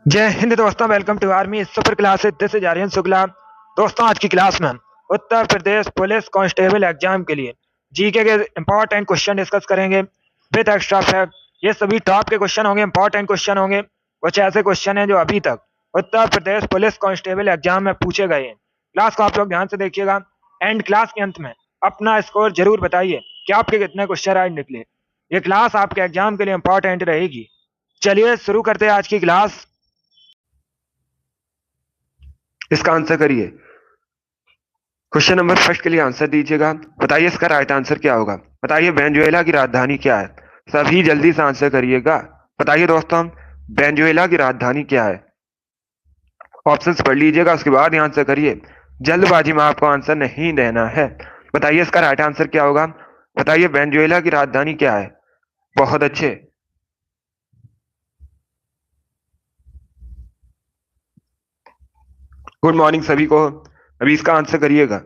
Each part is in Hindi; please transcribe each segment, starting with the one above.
जय हिंद दोस्तों, welcome to army super classes. This is Aryan Shukla. दोस्तों, आज की क्लास में हम Uttar Pradesh police constable exam के लिए जीके के इंपॉर्टेंट क्वेश्चन डिस्कस करेंगे विद एक्स्ट्रा फैक्ट। ये सभी टॉप के क्वेश्चन होंगे, इंपॉर्टेंट क्वेश्चन होंगे। कुछ ऐसे क्वेश्चन हैं जो अभी तक उत्तर प्रदेश पुलिस कांस्टेबल एग्जाम में पूछे गए हैं। क्लास को आप लोग ध्यान से देखिएगा। एंड क्लास के अंत में अपना स्कोर जरूर बताइए कि आपके कितने क्वेश्चन राइट निकले। ये क्लास आपके एग्जाम के लिए इंपॉर्टेंट रहेगी। चलिए शुरू करते हैं आज की क्लास। इसका आंसर करिए। क्वेश्चन नंबर फर्स्ट के लिए आंसर दीजिएगा। बताइए इसका राइट आंसर क्या होगा। बताइए वेनेजुएला की राजधानी क्या है। सभी जल्दी से आंसर करिएगा। बताइए दोस्तों, वेनेजुएला की राजधानी क्या है। ऑप्शंस पढ़ लीजिएगा, उसके बाद ही आंसर करिए। जल्दबाजी में आपको आंसर नहीं देना है। बताइए इसका राइट आंसर क्या होगा। बताइए वेनेजुएला की राजधानी क्या है। बहुत अच्छे। गुड मॉर्निंग सभी को। अभी इसका आंसर करिएगा।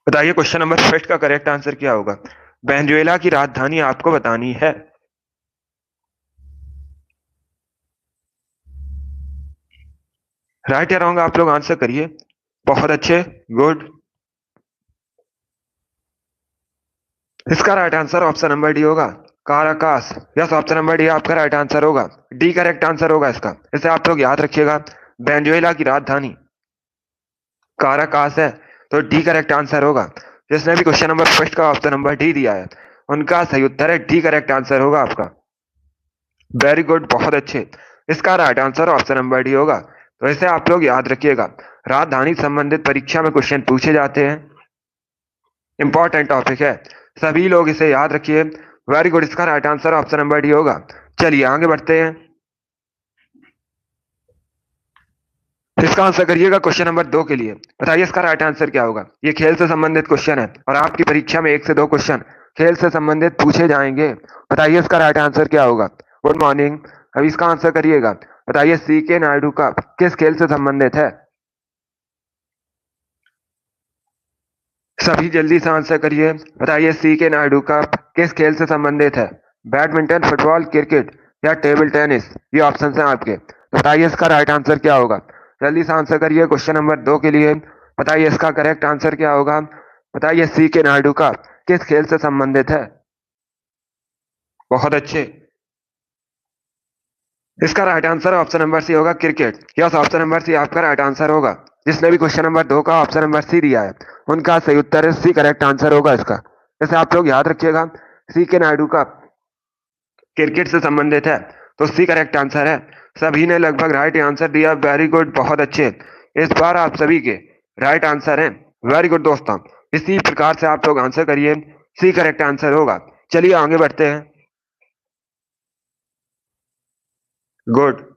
बताइए क्वेश्चन नंबर फर्स्ट का करेक्ट आंसर क्या होगा। वेनेजुएला की राजधानी आपको बतानी है। राइट या रॉन्ग आप लोग आंसर करिए। बहुत अच्छे, गुड। इसका right answer option number D होगा, Caracas. Yes, option number D आपका राइट आंसर होगा। डी करेक्ट आंसर होगा इसका। इसे आप लोग याद रखिएगा। वेनेजुएला की राजधानी काराकास है, तो डी करेक्ट आंसर होगा। जिसने भी क्वेश्चन नंबर फर्स्ट का ऑप्शन नंबर डी दिया है उनका सही उत्तर है डी करेक्ट आंसर होगा आपका। वेरी गुड, बहुत अच्छे। इसका right answer option number D होगा, तो इसे आप लोग याद रखिएगा। राजधानी संबंधित परीक्षा में क्वेश्चन पूछे जाते हैं। इंपॉर्टेंट टॉपिक है, सभी लोग इसे याद रखिए। वेरी गुड, इसका right answer option number D होगा। चलिए आगे बढ़ते हैं। इसका आंसर करिएगा क्वेश्चन नंबर 2 के लिए। बताइए इसका राइट आंसर क्या होगा। ये खेल से संबंधित क्वेश्चन है और आपकी परीक्षा में 1 से 2 क्वेश्चन खेल से संबंधित पूछे जाएंगे। बताइए इसका राइट आंसर क्या होगा। Good morning. अभी इसका आंसर करिएगा। बताइए सी के नायडू कप किस खेल से संबंधित है। सभी जल्दी से आंसर करिए। बताइए सी के नायडू कप किस खेल से संबंधित है। बैडमिंटन, फुटबॉल, क्रिकेट या टेबल टेनिस, ये ऑप्शन है आपके। तो बताइए इसका राइट आंसर क्या होगा। जल्दी से आंसर करिए क्वेश्चन नंबर 2 के लिए। बताइए इसका करेक्ट आंसर क्या होगा। बताइए सी के नायडू कप किस खेल से संबंधित है। बहुत अच्छे। इसका right answer option number C होगा, cricket. Yes, option number C आपका राइट आंसर होगा। जिसने भी क्वेश्चन नंबर 2 का ऑप्शन नंबर सी दिया है उनका सही उत्तर है सी करेक्ट आंसर होगा इसका। इसे आप लोग याद रखिएगा। सी के नायडू का क्रिकेट से संबंधित है, तो सी करेक्ट आंसर है। सभी ने लगभग राइट आंसर दिया। वेरी गुड, बहुत अच्छे। इस बार आप सभी के राइट आंसर हैं। वेरी गुड दोस्तों, इसी प्रकार से आप लोग आंसर करिए। सी करेक्ट आंसर होगा। चलिए आगे बढ़ते हैं। गुड।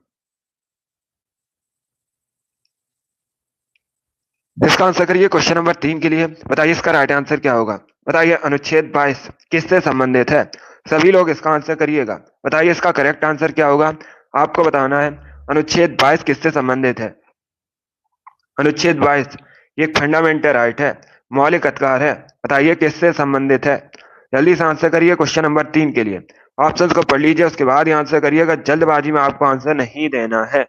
इसका आंसर करिए क्वेश्चन नंबर 3 के लिए। बताइए इसका राइट आंसर क्या होगा। बताइए अनुच्छेद 22 किससे संबंधित है। सभी लोग इसका आंसर करिएगा। बताइए इसका करेक्ट आंसर क्या होगा। आपको बताना है अनुच्छेद 22 किससे संबंधित है। अनुच्छेद 22 ये एक फंडामेंटल राइट है, मौलिक अधिकार है। बताइए किससे संबंधित है। जल्दी से आंसर करिए क्वेश्चन नंबर 3 के लिए। ऑप्शंस को पढ़ लीजिए, उसके बाद ही आंसर करिएगा। जल्दबाजी में आपको आंसर नहीं देना है।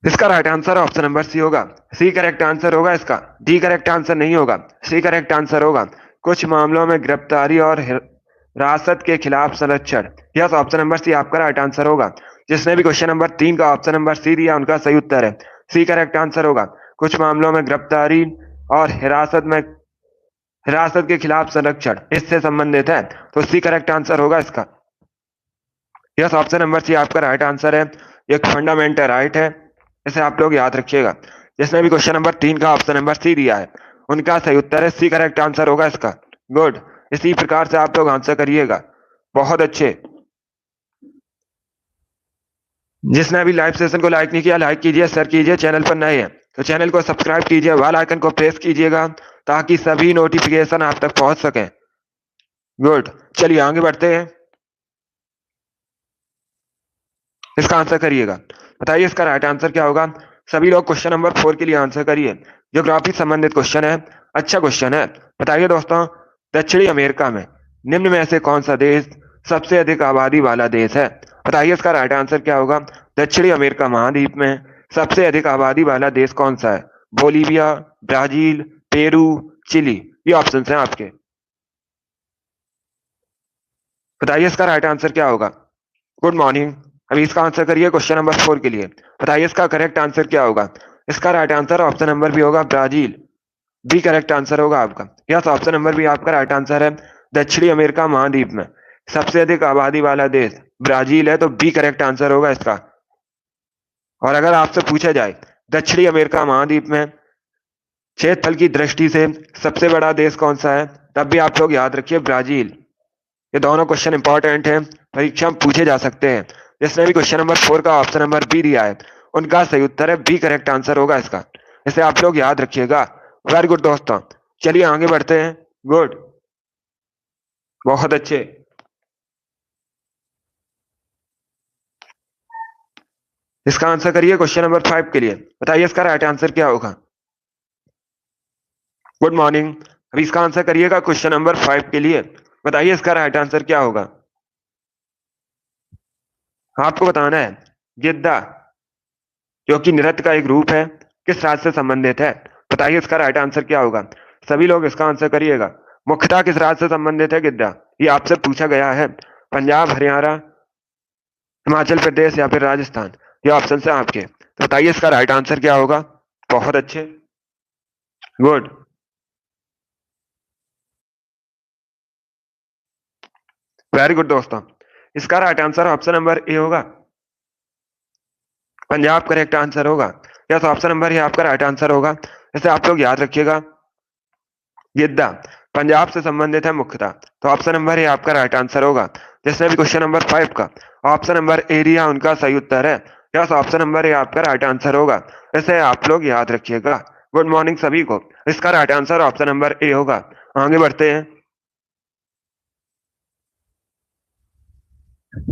इसका right answer option number C होगा। सी करेक्ट आंसर होगा इसका। डी करेक्ट आंसर नहीं होगा, सी करेक्ट आंसर होगा। कुछ मामलों में गिरफ्तारी और हिरासत के खिलाफ संरक्षण। यस, ऑप्शन नंबर सी आपका राइट आंसर होगा। जिसने भी क्वेश्चन नंबर 3 का ऑप्शन नंबर सी दिया उनका सही उत्तर है सी करेक्ट आंसर होगा। कुछ मामलों में गिरफ्तारी और हिरासत के खिलाफ संरक्षण इससे संबंधित है, तो सी करेक्ट आंसर होगा इसका। यस, ऑप्शन नंबर सी आपका राइट आंसर है। एक फंडामेंटल राइट है, इसे आप लोग याद रखिएगा। जिसने भी क्वेश्चन नंबर 3 का ऑप्शन नंबर सी दिया है उनका सही उत्तर है सी करेक्ट आंसर होगा इसका। गुड, इसी प्रकार से आप लोग आंसर करिएगा। बहुत अच्छे। जिसने अभी लाइव सेशन को लाइक नहीं किया, लाइक कीजिए, शेयर कीजिए। चैनल पर नए हैं तो चैनल को सब्सक्राइब कीजिए, बेल आइकन को प्रेस कीजिएगा ताकि सभी नोटिफिकेशन आप तक पहुंच सके। गुड, चलिए आगे बढ़ते हैं। इसका आंसर करिएगा। बताइए इसका राइट आंसर क्या होगा। सभी लोग क्वेश्चन नंबर 4 के लिए आंसर करिए। ज्योग्राफी संबंधित क्वेश्चन है, अच्छा क्वेश्चन है। बताइए दोस्तों, दक्षिणी अमेरिका में निम्न में से कौन सा देश सबसे अधिक आबादी वाला देश है? बताइए इसका राइट आंसर क्या होगा? दक्षिणी अमेरिका महाद्वीप में सबसे अधिक आबादी वाला देश कौन सा है? Bolivia, Brazil, Peru, Chile. ये ऑप्शन हैं आपके। बताइए इसका राइट आंसर क्या होगा? Good morning. अभी इसका आंसर करिए क्वेश्चन नंबर 4 के लिए। बताइए इसका करेक्ट आंसर क्या होगा? इसका right answer option number B होगा ब्राजील। बी करेक्ट आंसर होगा आपका। यस, ऑप्शन नंबर भी आपका राइट आंसर है। दक्षिणी अमेरिका महाद्वीप में सबसे अधिक आबादी वाला देश ब्राजील है, तो बी करेक्ट आंसर होगा इसका। और अगर आपसे पूछा जाए दक्षिणी अमेरिका महाद्वीप में क्षेत्रफल की दृष्टि से सबसे बड़ा देश कौन सा है, तब भी आप लोग याद रखिए ब्राजील। ये दोनों क्वेश्चन इंपॉर्टेंट हैं, परीक्षा में पूछे जा सकते हैं। जिसने भी क्वेश्चन नंबर 4 का ऑप्शन नंबर बी दिया है उनका सही उत्तर है बी करेक्ट आंसर होगा इसका। इसे आप लोग याद रखिएगा। वेरी गुड दोस्तों, चलिए आगे बढ़ते हैं। गुड, बहुत अच्छे। इसका आंसर करिए क्वेश्चन नंबर 5 के लिए। बताइए इसका राइट आंसर क्या होगा? Good morning. अभी इसका आंसर करिएगा क्वेश्चन नंबर 5 के लिए। बताइए इसका राइट आंसर क्या होगा? आपको बताना है गिद्दा, जो कि नृत्य का एक रूप है, किस राज्य से संबंधित है? बताइए इसका राइट आंसर क्या होगा? सभी लोग इसका आंसर करिएगा। मुख्यतः किस राज्य से संबंधित है गिद्दा? ये आपसे पूछा गया है। पंजाब, हरियाणा, हिमाचल प्रदेश या फिर राजस्थान। ये ऑप्शन है आपके, तो बताइए इसका राइट आंसर क्या होगा? बहुत अच्छे, गुड, वेरी गुड दोस्तों। इसका right answer option number A होगा, पंजाब करेक्ट आंसर होगा। यस, ऑप्शन नंबर ए आपका राइट आंसर होगा। इसे आप लोग याद रखिएगा। गिद्दा पंजाब से संबंधित है मुख्यतः, तो ऑप्शन नंबर ए आपका राइट आंसर होगा। जिसने भी क्वेश्चन नंबर 5 का ऑप्शन नंबर ए दिया उनका सही उत्तर है। यस, ऑप्शन नंबर ए आपका राइट आंसर होगा। इसे आप लोग याद रखिएगा। गुड मॉर्निंग सभी को। इसका right answer option number A होगा। आगे बढ़ते हैं।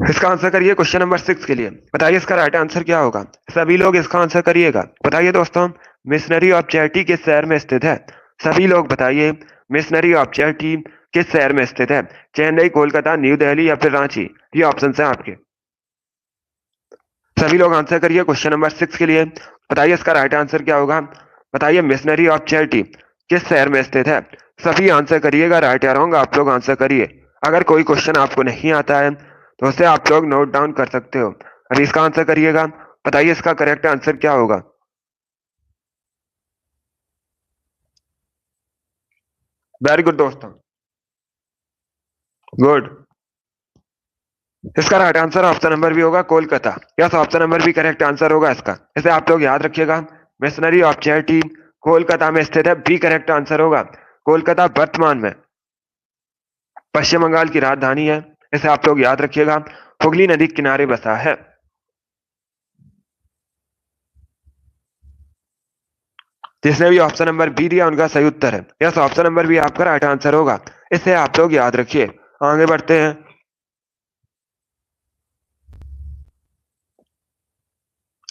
इसका आंसर करिए क्वेश्चन नंबर 6 के लिए। बताइए इसका राइट आंसर क्या होगा? सभी लोग इसका आंसर करिएगा। बताइए दोस्तों, मिशनरी ऑफ चैरिटी किस शहर में स्थित है? सभी लोग बताइए, मिशनरी ऑफ चैरिटी किस शहर में स्थित है? चेन्नई, कोलकाता, न्यू दिल्ली या फिर रांची। ये ऑप्शन है आपके। सभी लोग आंसर करिए क्वेश्चन नंबर 6 के लिए। बताइए इसका राइट आंसर क्या होगा? बताइए मिशनरी ऑफ चैरिटी किस शहर में स्थित है? सभी आंसर करिएगा। राइट या रॉन्ग आप लोग आंसर करिए। अगर कोई क्वेश्चन आपको नहीं आता है तो उसे आप लोग नोट डाउन कर सकते हो। अभी इसका आंसर करिएगा। बताइए इसका करेक्ट आंसर क्या होगा? वेरी गुड दोस्तों, गुड। इसका right answer option number B होगा कोलकाता। यस, ऑप्शन नंबर भी करेक्ट आंसर होगा इसका। इसे आप लोग याद रखिएगा। मिशनरी ऑफ चैरिटी कोलकाता में स्थित है, बी करेक्ट आंसर होगा। कोलकाता वर्तमान में पश्चिम बंगाल की राजधानी है। इसे आप लोग याद रखिएगा। हुगली नदी के किनारे बसा है। जिसने भी ऑप्शन नंबर बी दिया उनका सही उत्तर है। यस, ऑप्शन नंबर बी आपका राइट आंसर होगा। इसे आप लोग याद रखिए। आगे बढ़ते हैं।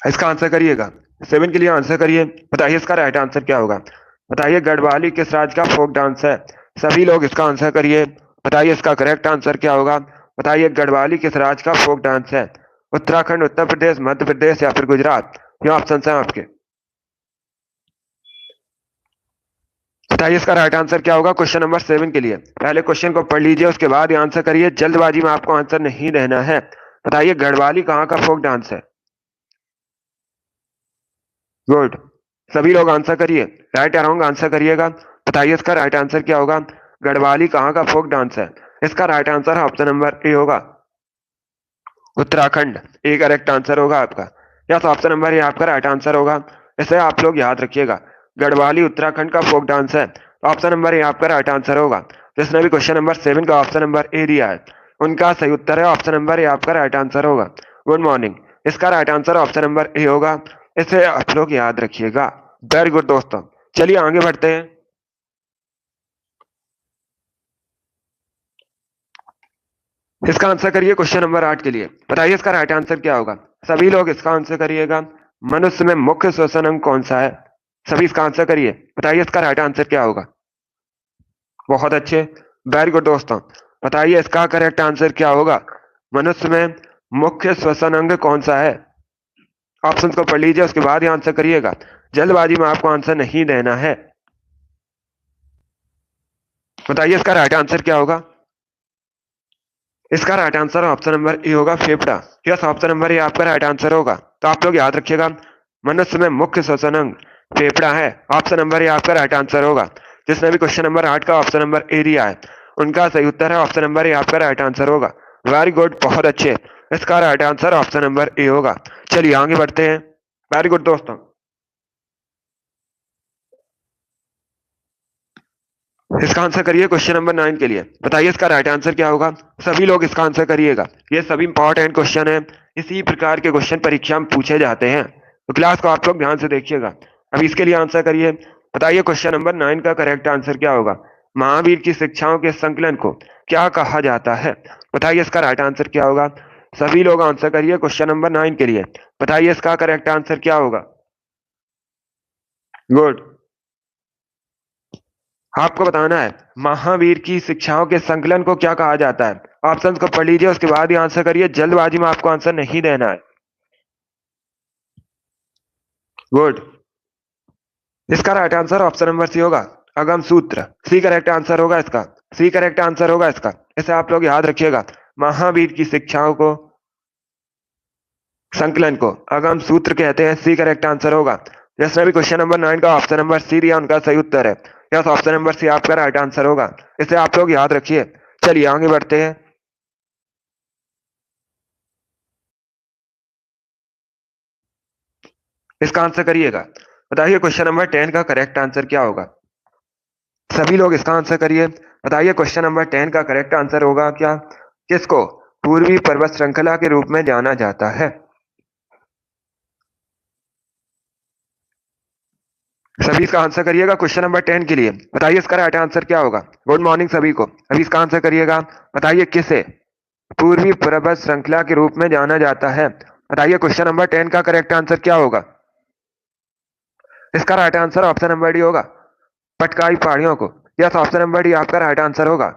इसका आंसर करिएगा। 7 के लिए आंसर करिए। बताइए इसका राइट आंसर क्या होगा? बताइए गढ़वाली किस राज्य का फोक डांस है? सभी लोग इसका आंसर करिए। बताइए इसका करेक्ट आंसर क्या होगा? बताइए गढ़वाली किस राज्य का फोक डांस है? उत्तराखंड, उत्तर प्रदेश, मध्य प्रदेश या फिर गुजरात। ये ऑप्शन है आपके। बताइए इसका राइट आंसर क्या होगा क्वेश्चन नंबर 7 के लिए। पहले क्वेश्चन को पढ़ लीजिए, उसके बाद ये आंसर करिए। जल्दबाजी में आपको आंसर नहीं देना है। बताइए गढ़वाली कहाँ का फोक डांस है? गुड, सभी लोग आंसर करिए। राइट या रॉन्ग आंसर करिएगा। बताइए इसका राइट आंसर क्या होगा? गढ़वाली कहाँ का फोक डांस है? इसका right answer option number A होगा, उत्तराखंड। ए करेक्ट आंसर होगा आपका। यस, ऑप्शन नंबर ए आपका राइट आंसर होगा। इसे आप लोग याद रखिएगा। गढ़वाली उत्तराखंड का फोक डांस है, तो ऑप्शन नंबर ए आपका राइट आंसर होगा। जिसने भी क्वेश्चन नंबर 7 का ऑप्शन नंबर ए दिया है उनका सही उत्तर है ऑप्शन नंबर ए आपका राइट आंसर होगा। Good morning. इसका right answer option number A होगा। इसे आप लोग याद रखिएगा। वेरी गुड दोस्तों, चलिए आगे बढ़ते हैं। इसका आंसर करिए क्वेश्चन नंबर 8 के लिए। बताइए इसका राइट आंसर क्या होगा? सभी लोग इसका आंसर करिएगा। मनुष्य में मुख्य श्वसन अंग कौन सा है? सभी इसका आंसर करिए। बताइए इसका राइट आंसर क्या होगा? बहुत अच्छे, वेरी गुड दोस्तों। बताइए इसका करेक्ट आंसर क्या होगा। मनुष्य में मुख्य श्वसन अंग कौन सा है। ऑप्शन को पढ़ लीजिए, उसके बाद ही आंसर करिएगा। जल्दबाजी में आपको आंसर नहीं देना है। बताइए इसका राइट आंसर क्या होगा। इसका right answer option number A होगा, फेफड़ा। यस, ऑप्शन नंबर ए आपका राइट आंसर होगा। तो आप लोग याद रखिएगा, मनुष्य में मुख्य श्वसन अंग फेफड़ा है। ऑप्शन नंबर ए आपका राइट आंसर होगा। जिसने भी क्वेश्चन नंबर 8 का ऑप्शन नंबर ए दिया है, उनका सही उत्तर है ऑप्शन नंबर ए आपका राइट आंसर होगा। वेरी गुड, बहुत अच्छे। इसका right answer option number A होगा। चलिए आगे बढ़ते हैं। वेरी गुड दोस्तों। इसका आंसर करिए क्वेश्चन नंबर 9 के लिए। बताइए इसका राइट आंसर क्या होगा। सभी लोग इसका आंसर करिएगा, ये सभी इंपॉर्टेंट क्वेश्चन है। इसी प्रकार के क्वेश्चन परीक्षा में पूछे जाते हैं, तो क्लास को आप लोग ध्यान से देखिएगा। अब इसके लिए आंसर करिए। बताइए क्वेश्चन नंबर 9 का करेक्ट आंसर क्या होगा। महावीर की शिक्षाओं के संकलन को क्या कहा जाता है। बताइए इसका राइट आंसर क्या होगा। सभी लोग आंसर करिए क्वेश्चन नंबर 9 के लिए। बताइए इसका करेक्ट आंसर क्या होगा। गुड, आपको बताना है महावीर की शिक्षाओं के संकलन को क्या कहा जाता है। ऑप्शंस को पढ़ लीजिए, उसके बाद ही आंसर करिए। जल्दबाजी में आपको आंसर नहीं देना है। गुड, इसका right answer option number C होगा, अगम सूत्र। सी करेक्ट आंसर होगा इसका। सी करेक्ट आंसर होगा इसका। इसे आप लोग याद रखिएगा, महावीर की शिक्षाओं को संकलन को अगम सूत्र कहते हैं। सी करेक्ट आंसर होगा। जिसने भी क्वेश्चन नंबर 9 का ऑप्शन नंबर सी दिया, उनका सही उत्तर है। यस, ऑप्शन नंबर सी आपका राइट आंसर होगा। इसे आप लोग याद रखिए। चलिए आगे बढ़ते हैं। इसका आंसर करिएगा। बताइए क्वेश्चन नंबर 10 का करेक्ट आंसर क्या होगा। सभी लोग इसका आंसर करिए। बताइए क्वेश्चन नंबर 10 का करेक्ट आंसर होगा क्या। किसको पूर्वी पर्वत श्रृंखला के रूप में जाना जाता है। सभी इसका आंसर करिएगा क्वेश्चन नंबर 10 के लिए। बताइए इसका राइट आंसर क्या होगा। गुड मॉर्निंग सभी को। अभी इसका आंसर करिएगा। बताइए किसे पूर्वी पर्वत श्रृंखला के रूप में जाना जाता है। बताइए क्वेश्चन नंबर 10 का करेक्ट आंसर क्या होगा। इसका right answer option number D होगा, पटकाई पहाड़ियों को। यस, ऑप्शन नंबर डी आपका राइट आंसर होगा।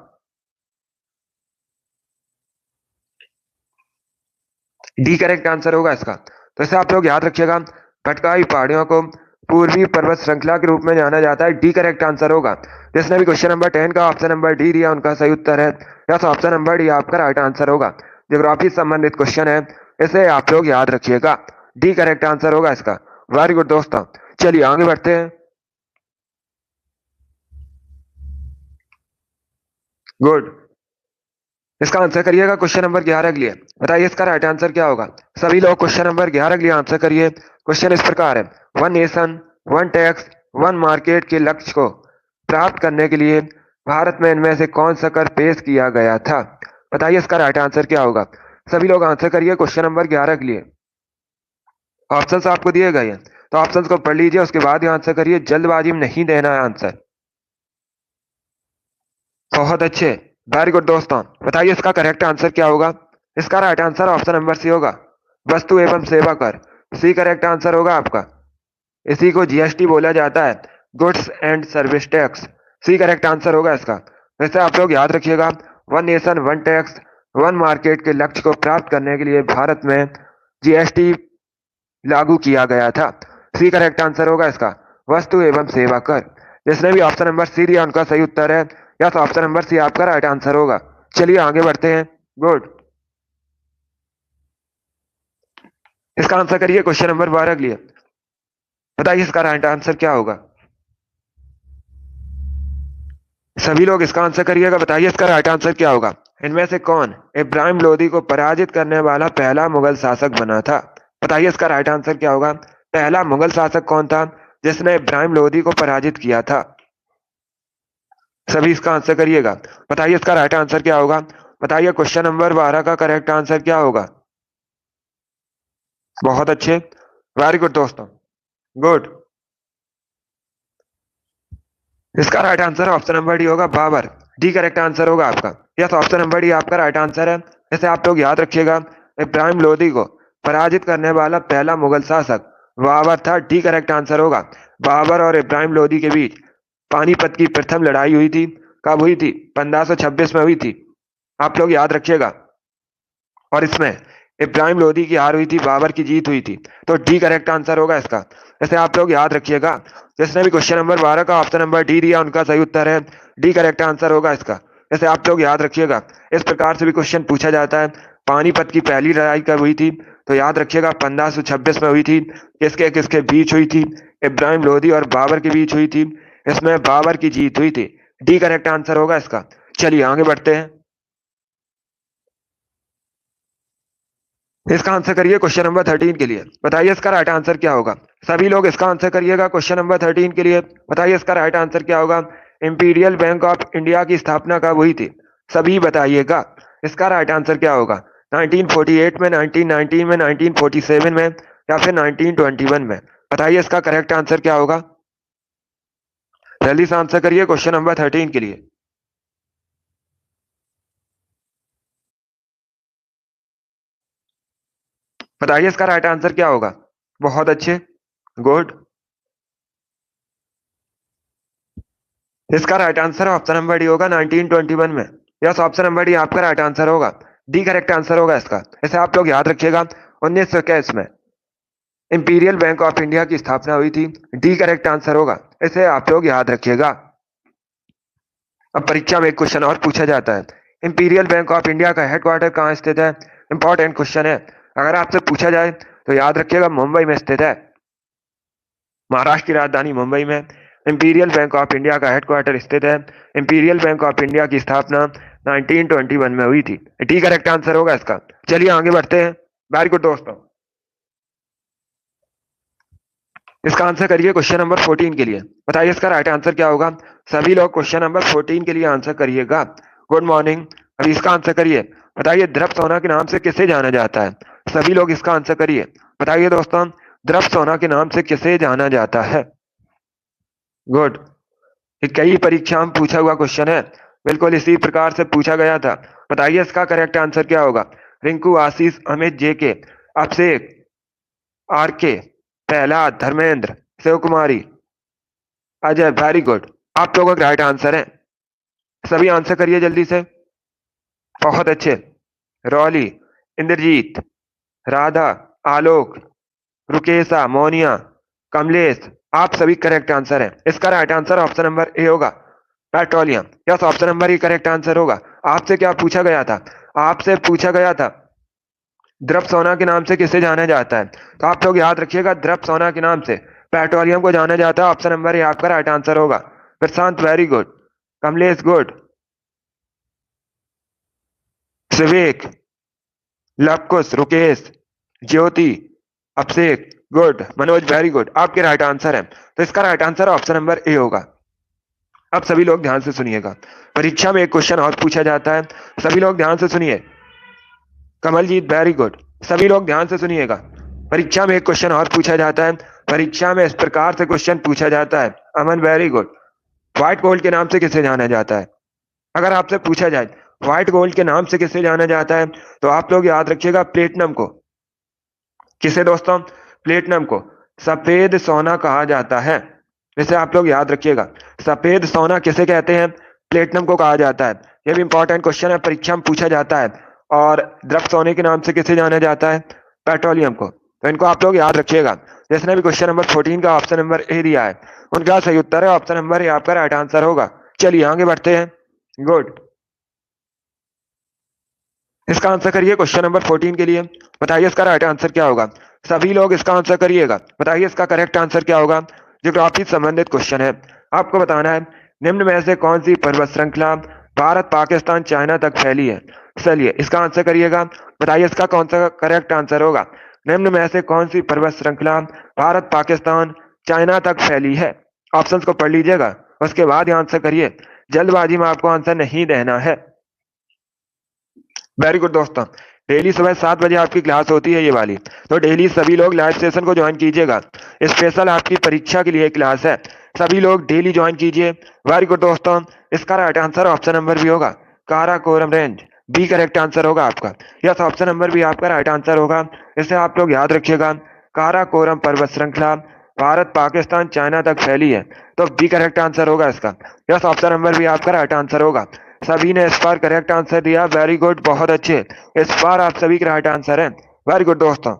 डी करेक्ट आंसर होगा इसका। तो इसे आप लोग याद रखिएगा, पटकाई पहाड़ियों को पूर्वी पर्वत श्रृंखला के रूप में जाना जाता है। डी करेक्ट आंसर होगा। जिसने भी क्वेश्चन नंबर 10 का ऑप्शन नंबर डी दिया, उनका सही उत्तर है। यस, ऑप्शन नंबर डी आपका राइट आंसर होगा। ज्योग्राफी संबंधित क्वेश्चन है, इसे आप लोग याद रखिएगा। डी करेक्ट आंसर होगा इसका। वेरी गुड दोस्तों। चलिए आगे बढ़ते हैं। गुड, इसका आंसर करिएगा क्वेश्चन नंबर 11 के लिए। बताइए इसका राइट आंसर क्या होगा। सभी लोग क्वेश्चन नंबर 11 के लिए आंसर करिए। क्वेश्चन इस प्रकार है, one nation one tax one market के लक्ष्य को प्राप्त करने के लिए भारत में इनमें से कौन सा कर पेश किया गया था। बताइए इसका राइट आंसर क्या होगा। सभी लोग आंसर करिए क्वेश्चन नंबर 11 के लिए। ऑप्शन आपको दिए गए हैं, तो ऑप्शन को पढ़ लीजिए, उसके बाद ही आंसर करिए। जल्दबाजी में नहीं देना है आंसर। बहुत अच्छे, वेरी गुड दोस्तों। बताइए इसका करेक्ट आंसर क्या होगा। इसका right answer option number C होगा, वस्तु एवं सेवा कर। सी करेक्ट आंसर होगा आपका। इसी को जीएसटी बोला जाता है, goods and service tax. C correct answer होगा इसका। वैसे आप लोग याद रखिएगा, one nation one tax one market के लक्ष्य को प्राप्त करने के लिए भारत में जीएसटी लागू किया गया था। सी करेक्ट आंसर होगा इसका, वस्तु एवं सेवा कर। जिसने भी ऑप्शन नंबर सी दिया, उनका सही उत्तर है। यस, ऑप्शन नंबर सी आपका राइट आंसर होगा। चलिए आगे बढ़ते हैं। गुड, इसका आंसर करिए क्वेश्चन नंबर 12 के लिए। बताइए इसका राइट आंसर क्या होगा। सभी लोग इसका आंसर करिएगा। बताइए इसका राइट आंसर क्या होगा। इनमें से कौन इब्राहिम लोदी को पराजित करने वाला पहला मुगल शासक बना था। बताइए इसका राइट आंसर क्या होगा। पहला मुगल शासक कौन था जिसने इब्राहिम लोदी को पराजित किया था। सभी इसका आंसर करिएगा। बताइए इसका राइट आंसर क्या होगा। बताइए क्वेश्चन नंबर 12 का करेक्ट आंसर क्या होगा। बहुत अच्छे, वेरी गुड दोस्तों। गुड, इसका right answer option number D होगा, बाबर। डी करेक्ट आंसर होगा आपका। यस, ऑप्शन नंबर डी आपका राइट आंसर है। इसे आप लोग याद रखिएगा, इब्राहिम लोदी को पराजित करने वाला पहला मुगल शासक बाबर था। डी करेक्ट आंसर होगा। बाबर और इब्राहिम लोदी के बीच पानीपत की प्रथम लड़ाई हुई थी। कब हुई थी। 1526 में हुई थी। आप लोग याद रखिएगा। और इसमें इब्राहिम लोदी की हार हुई थी, बाबर की जीत हुई थी, तो डी करेक्ट आंसर होगा इसका। जैसे आप लोग याद रखिएगा, जिसने भी क्वेश्चन नंबर 12 का ऑप्शन नंबर डी दिया उनका सही उत्तर है, डी करेक्ट आंसर होगा इसका। जैसे आप लोग याद रखिएगा, इस प्रकार से भी क्वेश्चन पूछा जाता है। पानीपत की पहली लड़ाई कब हुई थी, तो याद रखिएगा 1526 में हुई थी। किसके किसके बीच हुई थी, इब्राहिम लोदी और बाबर के बीच हुई थी। इसमें बाबर की जीत हुई थी, डी करेक्ट आंसर होगा इसका। चलिए आगे बढ़ते हैं। इसका आंसर करिए क्वेश्चन नंबर 13 के लिए। बताइए इसका राइट आंसर क्या होगा। सभी लोग इसका आंसर करिएगा क्वेश्चन नंबर 13 के लिए। बताइए इसका राइट आंसर क्या होगा। इंपीरियल बैंक ऑफ इंडिया की स्थापना कब हुई थी, सभी बताइएगा। इसका राइट आंसर क्या होगा। 1948 में, 1919 में, 1947 में, या फिर 1921 में। बताइए इसका करेक्ट आंसर क्या होगा। जल्दी से आंसर करिए क्वेश्चन नंबर 13 के लिए। बताइए इसका राइट आंसर क्या होगा। बहुत अच्छे, गुड। इसका right answer option number D होगा 1921 में। यस, ऑप्शन नंबर डी आपका राइट आंसर होगा। डी करेक्ट आंसर होगा इसका। इसे आप लोग याद रखिएगा, 1921 में इंपीरियल बैंक ऑफ इंडिया की स्थापना हुई थी। डी करेक्ट आंसर होगा, इसे आप लोग याद रखिएगा। अब परीक्षा में एक क्वेश्चन और पूछा जाता है, इंपीरियल बैंक ऑफ इंडिया का हेडक्वार्टर कहाँ स्थित है। इंपॉर्टेंट क्वेश्चन है। अगर आपसे पूछा जाए तो याद रखिएगा मुंबई में स्थित है। महाराष्ट्र की राजधानी मुंबई में इंपीरियल बैंक ऑफ इंडिया का हेडक्वार्टर स्थित है। इंपीरियल बैंक ऑफ इंडिया की स्थापना 1921 में हुई थी। डी करेक्ट आंसर होगा इसका। चलिए आगे बढ़ते हैं। वेरी गुड दोस्तों। इसका आंसर करिए क्वेश्चन नंबर 14 के लिए। बताइए इसका राइट आंसर क्या होगा। सभी लोग क्वेश्चन नंबर 14 के लिए आंसर करिएगा। Good morning. अभी इसका आंसर करिए। बताइए द्रव सोना के नाम से किसे जाना जाता है। सभी लोग इसका आंसर करिए। बताइए दोस्तों, द्रव सोना के नाम से किसे जाना जाता है। गुड। ये कई परीक्षा में पूछा हुआ क्वेश्चन है, बिल्कुल इसी प्रकार से पूछा गया था। बताइए इसका करेक्ट आंसर क्या होगा। रिंकू, आशीष, अमित, जेके, अभिषेक, आर के, प्रहलाद, धर्मेंद्र, शिव कुमारी, अजय। वेरी गुड, आप लोगों का राइट आंसर है। सभी आंसर करिए जल्दी से। बहुत अच्छे। रॉली, इंद्रजीत, राधा, आलोक, रुकेशा, मोनिया, कमलेश, आप सभी करेक्ट आंसर है। इसका right answer option number A होगा, petroleum. Yes, option number E correct answer होगा। आपसे क्या पूछा गया था। आपसे पूछा गया था द्रव सोना के नाम से किसे जाना जाता है, तो आप लोग याद रखिएगा द्रव सोना के नाम से पेट्रोलियम को जाना जाता है। ऑप्शन नंबर ए आपका राइट आंसर होगा। प्रशांत, वेरी गुड। कमलेश, गुड। विवेक, लवकुश, रुकेश, ज्योति, अभिषेक, गुड। मनोज, वेरी गुड, आपके राइट आंसर है। तो इसका right answer option number A होगा। अब सभी लोग ध्यान से सुनिएगा, परीक्षा में एक क्वेश्चन और पूछा जाता है। सभी लोग ध्यान से सुनिए। Kamaljeet, very good. सभी लोग ध्यान से सुनिएगा, परीक्षा में एक क्वेश्चन और पूछा जाता है। परीक्षा में इस प्रकार से क्वेश्चन पूछा जाता है। अमन, वेरी गुड। व्हाइट गोल्ड के नाम से किसे जाना जाता है। अगर आपसे पूछा जाए व्हाइट गोल्ड के नाम से किसे जाना जाता है, तो आप लोग याद रखिएगा प्लेटिनम को। किसे दोस्तों, प्लेटिनम को सफेद सोना कहा जाता है। इसे आप लोग याद रखिएगा, सफेद सोना किसे कहते हैं, प्लेटिनम को कहा जाता है। यह भी इंपॉर्टेंट क्वेश्चन है, परीक्षा में पूछा जाता है। और द्रव सोने के नाम से किसे जाना जाता है, पेट्रोलियम को। तो इनको आप लोग याद रखिएगा। जिसने भी क्वेश्चन नंबर 14 का ऑप्शन नंबर ए दिया है उनका सही उत्तर है ऑप्शन नंबर ए आपका राइट आंसर होगा। चलिए आगे बढ़ते हैं। गुड। इसका आंसर करिए क्वेश्चन नंबर 14 के लिए। बताइए इसका राइट आंसर क्या होगा। सभी लोग इसका आंसर करिएगा। बताइए इसका करेक्ट आंसर क्या होगा। ज्योग्राफी संबंधित क्वेश्चन है, आपको बताना है निम्न में से कौन सी पर्वत श्रृंखला भारत, पाकिस्तान, चाइना तक फैली है। चलिए इसका आंसर करिएगा। बताइए इसका कौन सा करेक्ट आंसर होगा। निम्न में से कौन सी पर्वत श्रृंखला भारत, पाकिस्तान, चाइना तक फैली है। ऑप्शंस को पढ़ लीजिएगा, उसके बाद ही आंसर करिए। जल्दबाजी में आपको आंसर नहीं देना है। वेरी गुड दोस्तों। डेली सुबह 7 बजे आपकी क्लास होती है ये वाली, तो डेली सभी लोग लाइव सेशन को ज्वाइन कीजिएगा। स्पेशल आपकी परीक्षा के लिए क्लास है, सभी लोग डेली ज्वाइन कीजिए। वेरी गुड दोस्तों। इसका right answer option number B होगा, Karakoram range. B correct answer होगा आपका। यस, ऑप्शन नंबर भी आपका राइट आंसर होगा। इसे आप लोग याद रखिएगा, काराकोरम पर्वत श्रृंखला भारत, पाकिस्तान, चाइना तक फैली है, तो बी करेक्ट आंसर होगा इसका। यस, ऑप्शन नंबर भी आपका राइट आंसर होगा। सभी ने इस बार करेक्ट आंसर दिया, वेरी गुड, बहुत अच्छे। इस बार आप सभी के राइट आंसर है, वेरी गुड दोस्तों।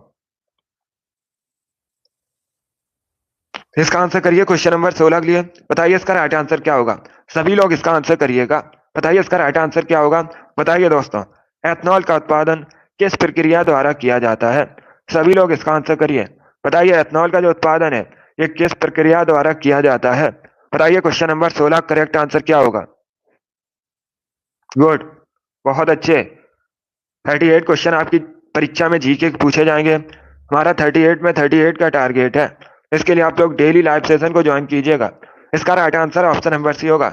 इसका आंसर करिए क्वेश्चन नंबर 16 के लिए। बताइए इसका राइट आंसर क्या होगा। सभी लोग इसका आंसर करिएगा। बताइए इसका राइट आंसर क्या होगा। बताइए दोस्तों, एथनॉल का उत्पादन किस प्रक्रिया द्वारा किया जाता है। सभी लोग इसका आंसर करिए। बताइए एथनॉल का जो उत्पादन है ये किस प्रक्रिया द्वारा किया जाता है। बताइए क्वेश्चन नंबर 16 करेक्ट आंसर क्या होगा। गुड, बहुत अच्छे। 38 क्वेश्चन आपकी परीक्षा में जीके पूछे जाएंगे। हमारा 38 में 38 का टारगेट है। इसके लिए आप लोग डेली लाइव सेशन को ज्वाइन कीजिएगा। इसका right answer option number C होगा,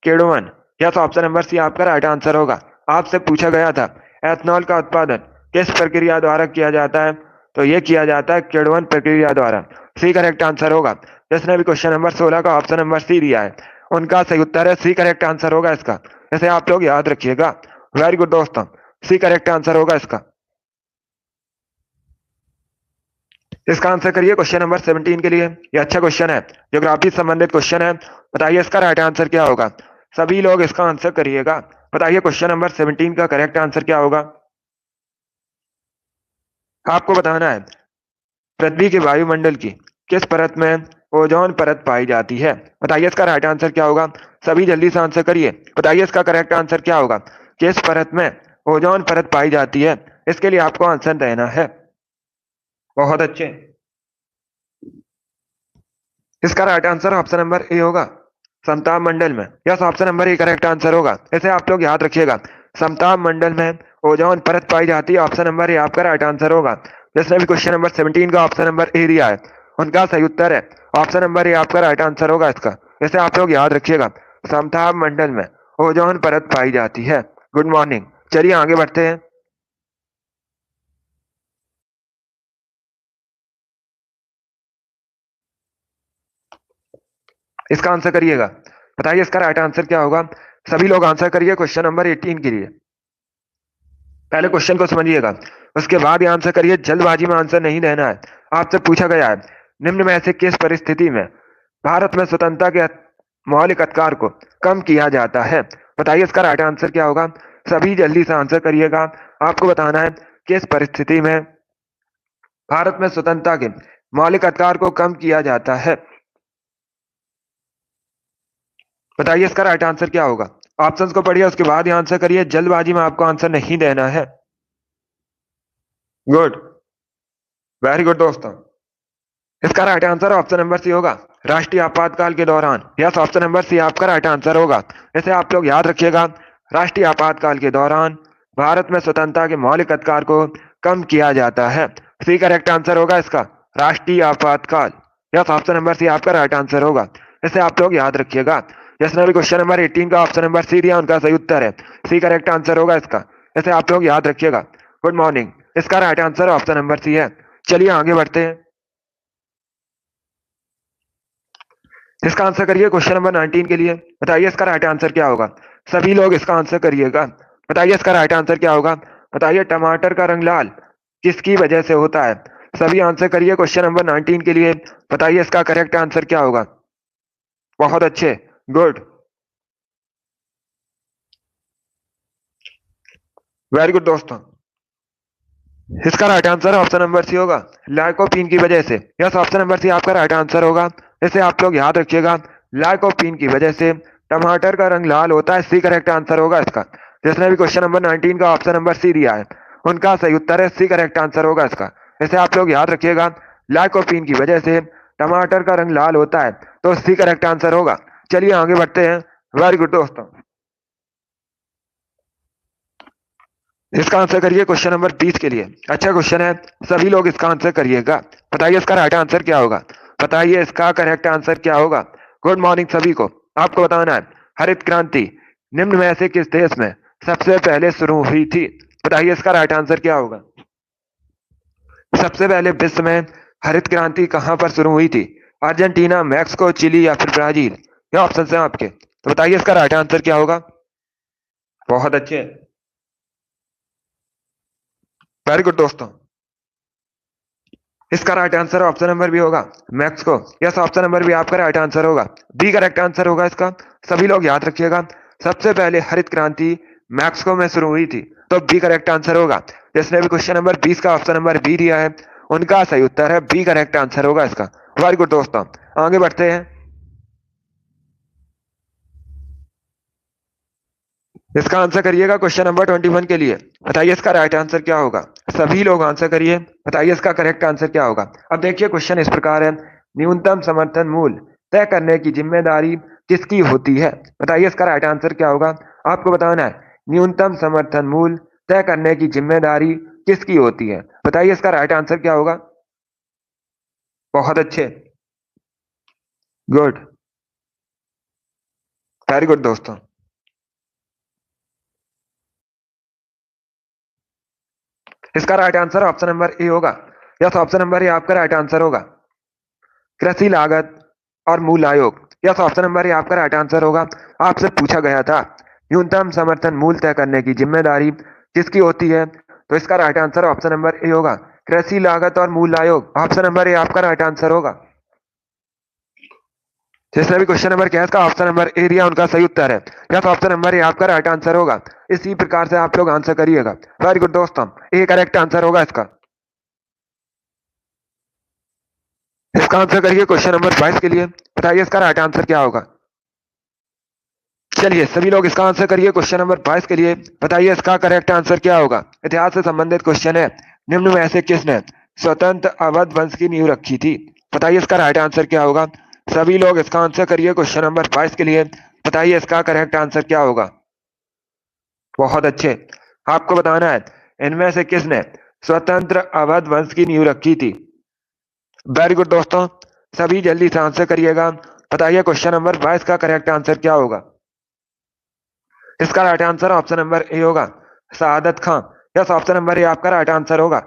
केडोवन। यस, ऑप्शन नंबर सी आपका राइट आंसर होगा। आपसे पूछा गया था एथनॉल का उत्पादन किस प्रक्रिया द्वारा किया जाता है, तो ये किया जाता है केडोवन प्रक्रिया द्वारा। सी करेक्ट आंसर होगा। जिसने भी क्वेश्चन नंबर 16 का ऑप्शन नंबर सी दिया है उनका सही उत्तर है सी करेक्ट आंसर होगा इसका। इसे आप लोग याद रखिएगा। वेरी गुड दोस्तों, सी करेक्ट आंसर होगा इसका। इसका आंसर करिए क्वेश्चन नंबर 17 के लिए। ये अच्छा क्वेश्चन है, ज्योग्राफी से संबंधित क्वेश्चन है। बताइए इसका राइट आंसर क्या होगा। सभी लोग इसका आंसर करिएगा। बताइए क्वेश्चन नंबर 17 का करेक्ट आंसर क्या होगा। आपको बताना है पृथ्वी के वायुमंडल की किस परत में ओजोन परत पाई जाती है। बताइए इसका राइट आंसर क्या होगा। सभी जल्दी से आंसर करिए। बताइए इसका करेक्ट आंसर क्या होगा। किस परत में ओजोन परत पाई जाती है, इसके लिए आपको आंसर देना है। बहुत अच्छे। इसका right answer option number A होगा, समताप मंडल में। Yes, option number A correct answer होगा। इसे आप लोग याद रखिएगा। समताप मंडल में ओजोन परत पाई जाती है, ऑप्शन नंबर ए आपका राइट आंसर होगा। जिसने भी क्वेश्चन नंबर 17 का ऑप्शन नंबर ए दिया है उनका सही उत्तर है ऑप्शन नंबर ए आपका राइट आंसर होगा इसका। इसे आप लोग याद रखिएगा, समताप मंडल में ओजोन परत पाई जाती है। गुड मॉर्निंग, चलिए आगे बढ़ते हैं। इसका आंसर करिएगा। बताइए इसका राइट आंसर क्या होगा। सभी लोग आंसर करिए क्वेश्चन नंबर 18 के लिए। पहले क्वेश्चन को समझिएगा, उसके बाद ही आंसर करिए। जल्दबाजी में आंसर नहीं देना है। आपसे पूछा गया है निम्न में से किस परिस्थिति में भारत में स्वतंत्रता के मौलिक अधिकार को कम किया जाता है। बताइए इसका राइट आंसर क्या होगा। सभी जल्दी से आंसर करिएगा। आपको बताना है किस परिस्थिति में भारत में स्वतंत्रता के मौलिक अधिकार को कम किया जाता है। बताइए इसका राइट आंसर क्या होगा। ऑप्शंस को पढ़िए, उसके बाद ही आंसर करिए। जल्दबाजी में आपको आंसर नहीं देना है। गुड, वेरी गुड दोस्तों। इसका right answer option number C होगा, राष्ट्रीय आपातकाल के दौरान। यस, ऑप्शन नंबर सी आपका राइट आंसर होगा। इसे आप लोग याद रखिएगा। राष्ट्रीय आपातकाल के दौरान भारत में स्वतंत्रता के मौलिक अधिकार को कम किया जाता है। सी करेक्ट आंसर होगा इसका, राष्ट्रीय आपातकाल। यस, ऑप्शन नंबर सी आपका राइट आंसर होगा। इसे आप लोग याद रखिएगा। जिसने भी क्वेश्चन नंबर 18 का ऑप्शन नंबर सी दिया उनका सही उत्तर है सी करेक्ट आंसर होगा इसका। इसे आप लोग याद रखिएगा। गुड मॉर्निंग, इसका right answer option number C है। चलिए आगे बढ़ते हैं। इसका आंसर करिए क्वेश्चन नंबर 19 के लिए। बताइए इसका राइट आंसर क्या होगा। सभी लोग इसका आंसर करिएगा। बताइए इसका राइट आंसर क्या होगा। बताइए टमाटर का रंग लाल किसकी वजह से होता है। सभी आंसर करिए क्वेश्चन नंबर 19 के लिए। बताइए इसका करेक्ट आंसर क्या होगा। बहुत अच्छे, गुड, वेरी गुड दोस्तों। इसका right answer option number C होगा, लाइकोपीन की वजह से। यस, ऑप्शन नंबर सी आपका राइट आंसर होगा। इसे आप लोग याद रखिएगा। लाइकोपीन की वजह से टमाटर का रंग लाल होता है, सी करेक्ट आंसर होगा इसका। जिसने भी क्वेश्चन नंबर 19 का ऑप्शन नंबर सी दिया है उनका सही उत्तर है सी करेक्ट आंसर होगा इसका। इसे आप लोग याद रखिएगा। लाइकोपीन की वजह से टमाटर का रंग लाल होता है, तो सी करेक्ट आंसर होगा। चलिए आगे बढ़ते हैं। वेरी गुड दोस्तों। इसका आंसर करिए क्वेश्चन नंबर 20 के लिए। अच्छा क्वेश्चन है, सभी लोग इसका आंसर करिएगा। बताइए इसका राइट आंसर क्या होगा। बताइए इसका करेक्ट आंसर क्या होगा। गुड मॉर्निंग सभी को। आपको बताना है हरित क्रांति निम्न में से किस देश में सबसे पहले शुरू हुई थी। बताइए इसका राइट आंसर क्या होगा। सबसे पहले विश्व में हरित क्रांति कहां पर शुरू हुई थी। अर्जेंटीना, मैक्सिको, चिली या फिर ब्राजील। ये ऑप्शन है आपके, तो बताइए इसका राइट आंसर क्या होगा। बहुत अच्छे, वेरी गुड दोस्तों। इसका right answer option number B होगा, Mexico. Yes, option number B आपका राइट आंसर होगा। बी करेक्ट आंसर होगा इसका। सभी लोग याद रखिएगा। सबसे पहले हरित क्रांति मैक्सिको में शुरू हुई थी। तो बी करेक्ट आंसर होगा। जिसने भी क्वेश्चन नंबर 20 का ऑप्शन नंबर बी दिया है उनका सही उत्तर है बी करेक्ट आंसर होगा इसका। वेरी गुड दोस्तों, आगे बढ़ते हैं। इसका आंसर करिएगा क्वेश्चन नंबर 21 के लिए। बताइए इसका राइट आंसर क्या होगा। सभी लोग आंसर करिए, बताइए इसका करेक्ट आंसर क्या होगा। अब देखिए क्वेश्चन इस प्रकार है, न्यूनतम समर्थन मूल्य तय करने की जिम्मेदारी किसकी होती है। बताइए इसका राइट आंसर क्या होगा। आपको बताना है न्यूनतम समर्थन मूल्य तय करने की जिम्मेदारी किसकी होती है। बताइए इसका राइट आंसर क्या होगा। बहुत अच्छे, गुड, वेरी गुड दोस्तों। इसका right answer option number A होगा। यस, ऑप्शन नंबर ए आपका राइट आंसर होगा। कृषि लागत और मूल्य आयोग, यस ऑप्शन नंबर ए आपका राइट आंसर होगा। आपसे पूछा गया था न्यूनतम समर्थन मूल्य तय करने की जिम्मेदारी किसकी होती है, तो इसका right answer option number A होगा। कृषि लागत और मूल्य आयोग, ऑप्शन नंबर ए आपका राइट आंसर होगा। जिसने भी क्वेश्चन नंबर क्या है इसका ऑप्शन नंबर ए दिया उनका सही उत्तर है। यस, ऑप्शन नंबर ए आपका राइट आंसर होगा। इसी प्रकार से आप लोग आंसर करिएगा। वेरी गुड दोस्तों, ए करेक्ट आंसर होगा इसका। इसका आंसर करिए क्वेश्चन नंबर 22 के लिए। बताइए इसका राइट आंसर क्या होगा। चलिए सभी लोग इसका आंसर करिए क्वेश्चन नंबर 22 के लिए। बताइए इसका करेक्ट आंसर क्या होगा। इतिहास से संबंधित क्वेश्चन है। निम्न में से किसने स्वतंत्र अवध वंश की नींव रखी थी। बताइए इसका राइट आंसर क्या होगा। सभी लोग इसका आंसर करिए क्वेश्चन नंबर 22 के लिए। बताइए इसका करेक्ट आंसर क्या होगा। बहुत अच्छे, आपको बताना है इनमें से किसने स्वतंत्र अवध वंश की नींव रखी थी। वेरी गुड दोस्तों, सभी जल्दी से आंसर करिएगा। बताइए क्वेश्चन नंबर 22 का करेक्ट आंसर क्या होगा। इसका right answer option number A होगा, शहादत खां। यस, ऑप्शन नंबर ए आपका राइट आंसर होगा।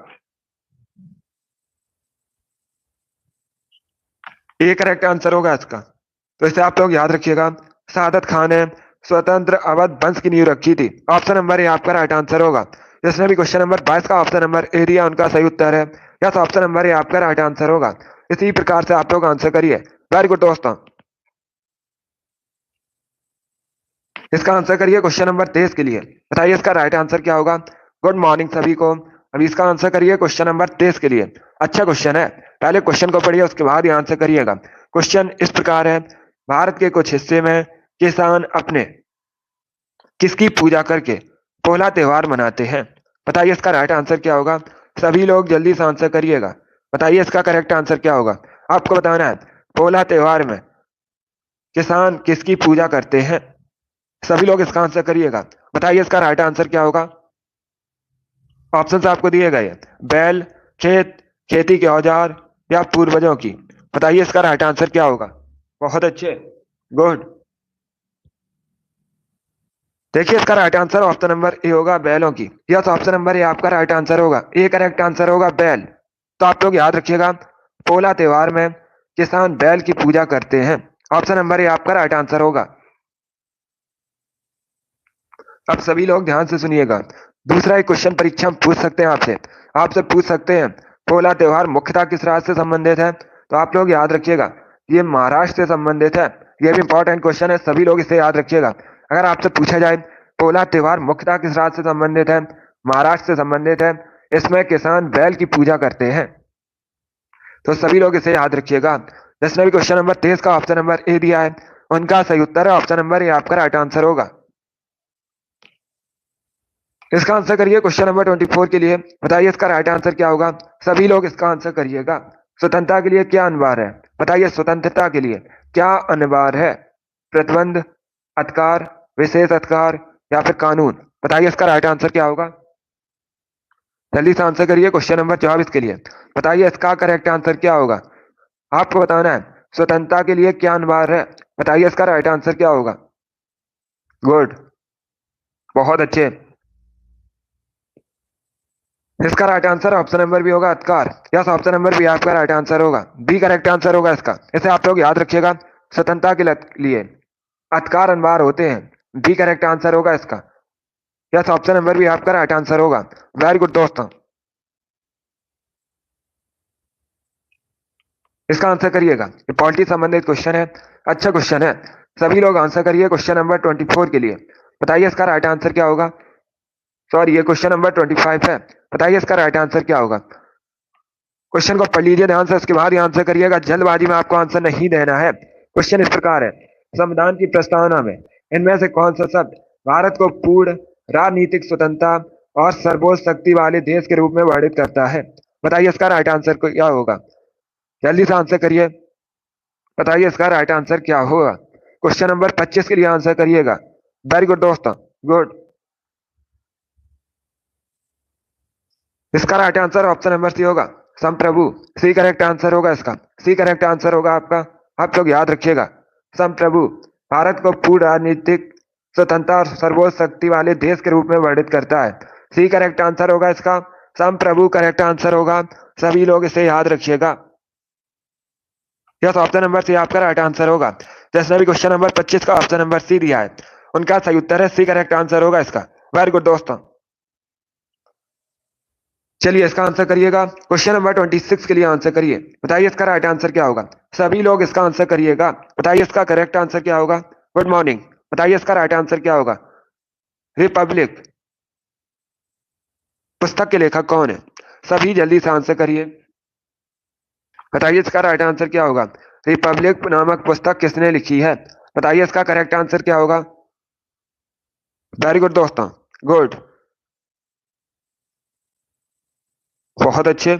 ए करेक्ट आंसर होगा इसका। तो इसे आप लोग याद रखिएगा। शहादत खान ने स्वतंत्र अवध वंश की नींव रखी थी। ऑप्शन नंबर ए आपका राइट आंसर होगा। जिसने भी क्वेश्चन नंबर 22 का ऑप्शन नंबर ए दिया उनका सही उत्तर है। यस, ऑप्शन नंबर ए आपका राइट आंसर होगा। इसी प्रकार से आप लोग आंसर करिए। वेरी गुड दोस्तों, इसका आंसर करिए क्वेश्चन नंबर 23 के लिए। बताइए इसका राइट आंसर क्या होगा। गुड मॉर्निंग सभी को। अभी इसका आंसर करिए क्वेश्चन नंबर 23 के लिए। अच्छा क्वेश्चन है, पहले क्वेश्चन को पढ़िए उसके बाद ही आंसर करिएगा। क्वेश्चन इस प्रकार है, भारत के कुछ हिस्से में किसान अपने किसकी पूजा करके पोला त्योहार मनाते हैं। बताइए इसका राइट आंसर क्या होगा। सभी लोग जल्दी से आंसर करिएगा। बताइए इसका करेक्ट आंसर क्या होगा। आपको बताना है पोला त्योहार में किसान किसकी पूजा करते हैं। सभी लोग इसका आंसर करिएगा। बताइए इसका राइट आंसर क्या होगा। ऑप्शन आपको दिए गए, बैल, खेत, खेती के औजार या पूर्वजों की। बताइए इसका राइट आंसर क्या होगा। बहुत अच्छे, गुड। देखिए इसका right answer option number A होगा, बैलों की। यस, ऑप्शन नंबर ए आपका राइट आंसर होगा। ए करेक्ट आंसर होगा बैल। तो आप लोग याद रखिएगा पोला त्योहार में किसान बैल की पूजा करते हैं। ऑप्शन नंबर ए आपका राइट आंसर होगा। अब सभी लोग ध्यान से सुनिएगा। दूसरा एक क्वेश्चन परीक्षा में पूछ सकते हैं आपसे। आपसे पूछ सकते हैं पोला त्योहार मुख्यतः किस राज्य से संबंधित है। तो आप लोग याद रखिएगा ये महाराष्ट्र से संबंधित है। ये भी इंपॉर्टेंट क्वेश्चन है, सभी लोग इसे याद रखिएगा। अगर आपसे पूछा जाए पोला त्योहार मुख्यतः किस राज्य से संबंधित है, महाराष्ट्र से संबंधित है, इसमें किसान बैल की पूजा करते हैं। तो सभी लोग इसे याद रखिएगा। जिसने भी क्वेश्चन नंबर 23 का ऑप्शन नंबर ए दिया है उनका सही उत्तर है ऑप्शन नंबर ए आपका राइट आंसर होगा। इसका आंसर करिए क्वेश्चन नंबर 24 के लिए। बताइए इसका राइट आंसर क्या होगा। सभी लोग इसका आंसर करिएगा। स्वतंत्रता के लिए क्या अनिवार्य है। बताइए स्वतंत्रता के लिए क्या अनिवार्य है। प्रतिबंध, अधिकार, विशेष अधिकार या फिर कानून। बताइए इसका राइट आंसर क्या होगा। जल्दी से आंसर करिए क्वेश्चन नंबर 24 के लिए। बताइए इसका करेक्ट आंसर क्या होगा। आपको बताना है स्वतंत्रता के लिए क्या अनिवार्य है। बताइए इसका राइट आंसर क्या होगा। गुड, बहुत अच्छे। इसका right answer option number B होगा, अधिकार। यस, ऑप्शन नंबर बी आपका राइट आंसर होगा। बी करेक्ट आंसर होगा इसका। इसे आप लोग याद रखिएगा। स्वतंत्रता के लिए अधिकार अनिवार्य होते हैं। बी करेक्ट आंसर होगा इसका। यस, ऑप्शन नंबर बी आपका राइट आंसर होगा। वेरी गुड दोस्तों, इसका आंसर करिएगा। ये पॉलिटी संबंधित क्वेश्चन है, अच्छा क्वेश्चन है। सभी लोग आंसर करिए क्वेश्चन नंबर 24 के लिए। बताइए इसका राइट आंसर क्या होगा। सॉरी, ये क्वेश्चन नंबर 25 है। बताइए इसका राइट आंसर क्या होगा। क्वेश्चन को पढ़ लीजिए ध्यान से, उसके बाद ही आंसर करिएगा। जल्दबाजी में आपको आंसर नहीं देना है। क्वेश्चन इस प्रकार है, संविधान की प्रस्तावना में इनमें से कौन सा शब्द भारत को पूर्ण राजनीतिक स्वतंत्रता और सर्वोच्च शक्ति वाले देश के रूप में वर्णित करता है। बताइए इसका राइट आंसर क्या होगा। जल्दी से आंसर करिए। बताइए इसका राइट आंसर क्या होगा। क्वेश्चन नंबर 25 के लिए आंसर करिएगा। वेरी गुड दोस्तों, गुड। इसका right answer option number C होगा, संप्रभु। सी करेक्ट आंसर होगा इसका। सी करेक्ट आंसर होगा आपका। आप लोग याद रखिएगा, संप्रभु भारत को पूर्ण राजनीतिक स्वतंत्रता और सर्वोच्च शक्ति वाले देश के रूप में वर्णित करता है। सी करेक्ट आंसर होगा इसका। संप्रभु करेक्ट आंसर होगा। सभी लोग इसे याद रखिएगा। यस, ऑप्शन नंबर सी आपका राइट आंसर होगा। जैसे भी क्वेश्चन नंबर 25 का ऑप्शन नंबर सी दिया है, उनका सही उत्तर है सी करेक्ट आंसर होगा इसका। वेरी गुड दोस्तों। चलिए इसका आंसर करिएगा। क्वेश्चन नंबर 26 के लिए आंसर करिए। बताइए इसका राइट आंसर क्या होगा। सभी लोग इसका आंसर करिएगा। बताइए इसका करेक्ट आंसर क्या होगा। Good morning. बताइए इसका राइट आंसर क्या होगा। रिपब्लिक पुस्तक के लेखक कौन है। सभी जल्दी से आंसर करिए। बताइए इसका राइट आंसर क्या होगा। रिपब्लिक नामक पुस्तक किसने लिखी है। बताइए इसका करेक्ट आंसर क्या होगा। वेरी गुड दोस्तों, गुड, बहुत अच्छे।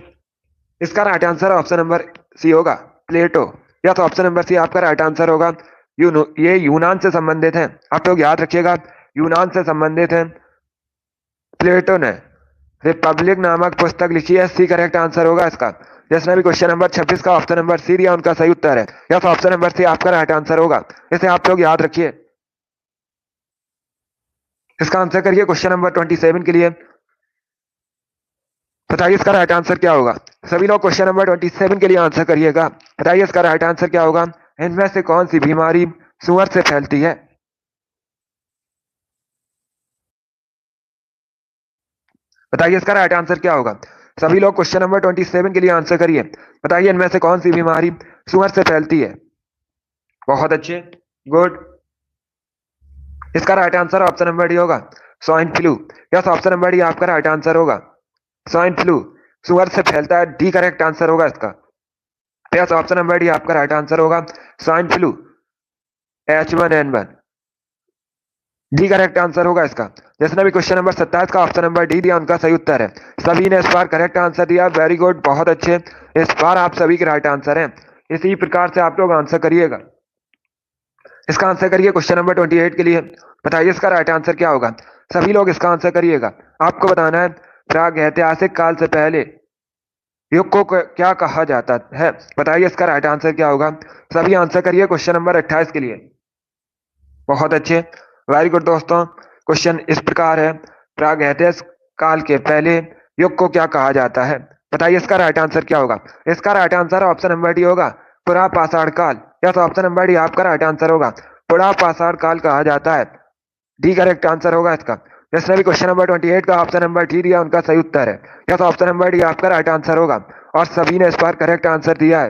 इसका right answer option number C होगा, प्लेटो। या तो ऑप्शन नंबर सी आपका राइट आंसर होगा। ये यूनान से संबंधित है। आप लोग याद रखिएगा, यूनान से संबंधित है। प्लेटो ने रिपब्लिक नामक पुस्तक लिखी है। सी करेक्ट आंसर होगा इसका। जिसने भी क्वेश्चन नंबर 26 का ऑप्शन नंबर सी दिया, उनका सही उत्तर है। या तो ऑप्शन नंबर सी आपका राइट आंसर होगा। इसे आप लोग याद रखिए। इसका आंसर करिए क्वेश्चन नंबर 27 के लिए। बताइए इसका राइट आंसर क्या होगा। सभी लोग क्वेश्चन नंबर 27 के लिए आंसर करिएगा। बताइए इसका राइट आंसर क्या होगा। इनमें से कौन सी बीमारी सुअर से फैलती है। बताइए इसका राइट आंसर क्या होगा। सभी लोग क्वेश्चन नंबर 27 के लिए आंसर करिए। बताइए इनमें से कौन सी बीमारी सुअर से फैलती है। बहुत अच्छे, गुड। इसका right answer option number D होगा, swine flu. Yes, option number D आपका राइट आंसर होगा। स्वाइन फ्लू सुअर से फैलता है। डी करेक्ट आंसर होगा इसका। यस, ऑप्शन नंबर डी आपका राइट आंसर होगा। Swine flu H1N1। D correct answer होगा इसका। जिसने भी क्वेश्चन नंबर 27 का ऑप्शन नंबर डी दिया, उनका सही उत्तर है। सभी ने इस बार करेक्ट आंसर दिया। वेरी गुड, बहुत अच्छे। इस बार आप सभी के राइट आंसर हैं। इसी प्रकार से आप लोग आंसर करिएगा। इसका आंसर करिए क्वेश्चन नंबर 28 के लिए। बताइए इसका राइट आंसर क्या होगा। सभी लोग इसका आंसर करिएगा। आपको बताना है प्राग ऐतिहासिक काल से पहले युग को क्या कहा जाता है। बताइए इसका राइट आंसर क्या होगा। सभी आंसर करिए क्वेश्चन नंबर 28 के लिए। बहुत अच्छे, वेरी गुड दोस्तों। क्वेश्चन इस प्रकार है, प्राग ऐतिहासिक काल के पहले युग को क्या कहा जाता है। बताइए इसका राइट आंसर क्या होगा। इसका right answer option number D होगा, पुरा पाषाण काल। या तो ऑप्शन नंबर डी आपका राइट आंसर होगा, पुरा पाषाण काल कहा जाता है। डी करेक्ट आंसर होगा इसका। जिसने भी क्वेश्चन नंबर 28 का ऑप्शन नंबर डी दिया, उनका सही उत्तर है। या तो ऑप्शन नंबर डी आपका राइट आंसर होगा। और सभी ने इस बार करेक्ट आंसर दिया है।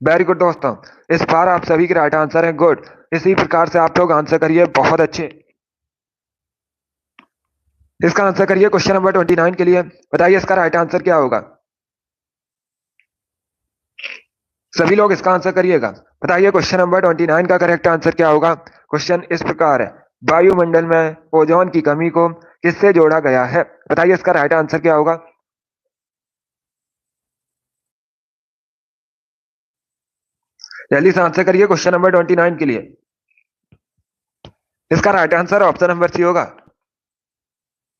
वेरी गुड दोस्तों, इस बार आप सभी के राइट आंसर हैं। गुड, इसी प्रकार से आप लोग आंसर करिए। बहुत अच्छे। इसका आंसर करिए क्वेश्चन नंबर 29 के लिए। बताइए इसका राइट आंसर क्या होगा। सभी लोग इसका आंसर करिएगा। बताइए क्वेश्चन नंबर 29 का करेक्ट आंसर क्या होगा। क्वेश्चन इस प्रकार है, वायुमंडल में ओजोन की कमी को किससे जोड़ा गया है। बताइए इसका राइट आंसर क्या होगा। जल्दी से आंसर करिए क्वेश्चन नंबर 29 के लिए। इसका right answer option number C होगा,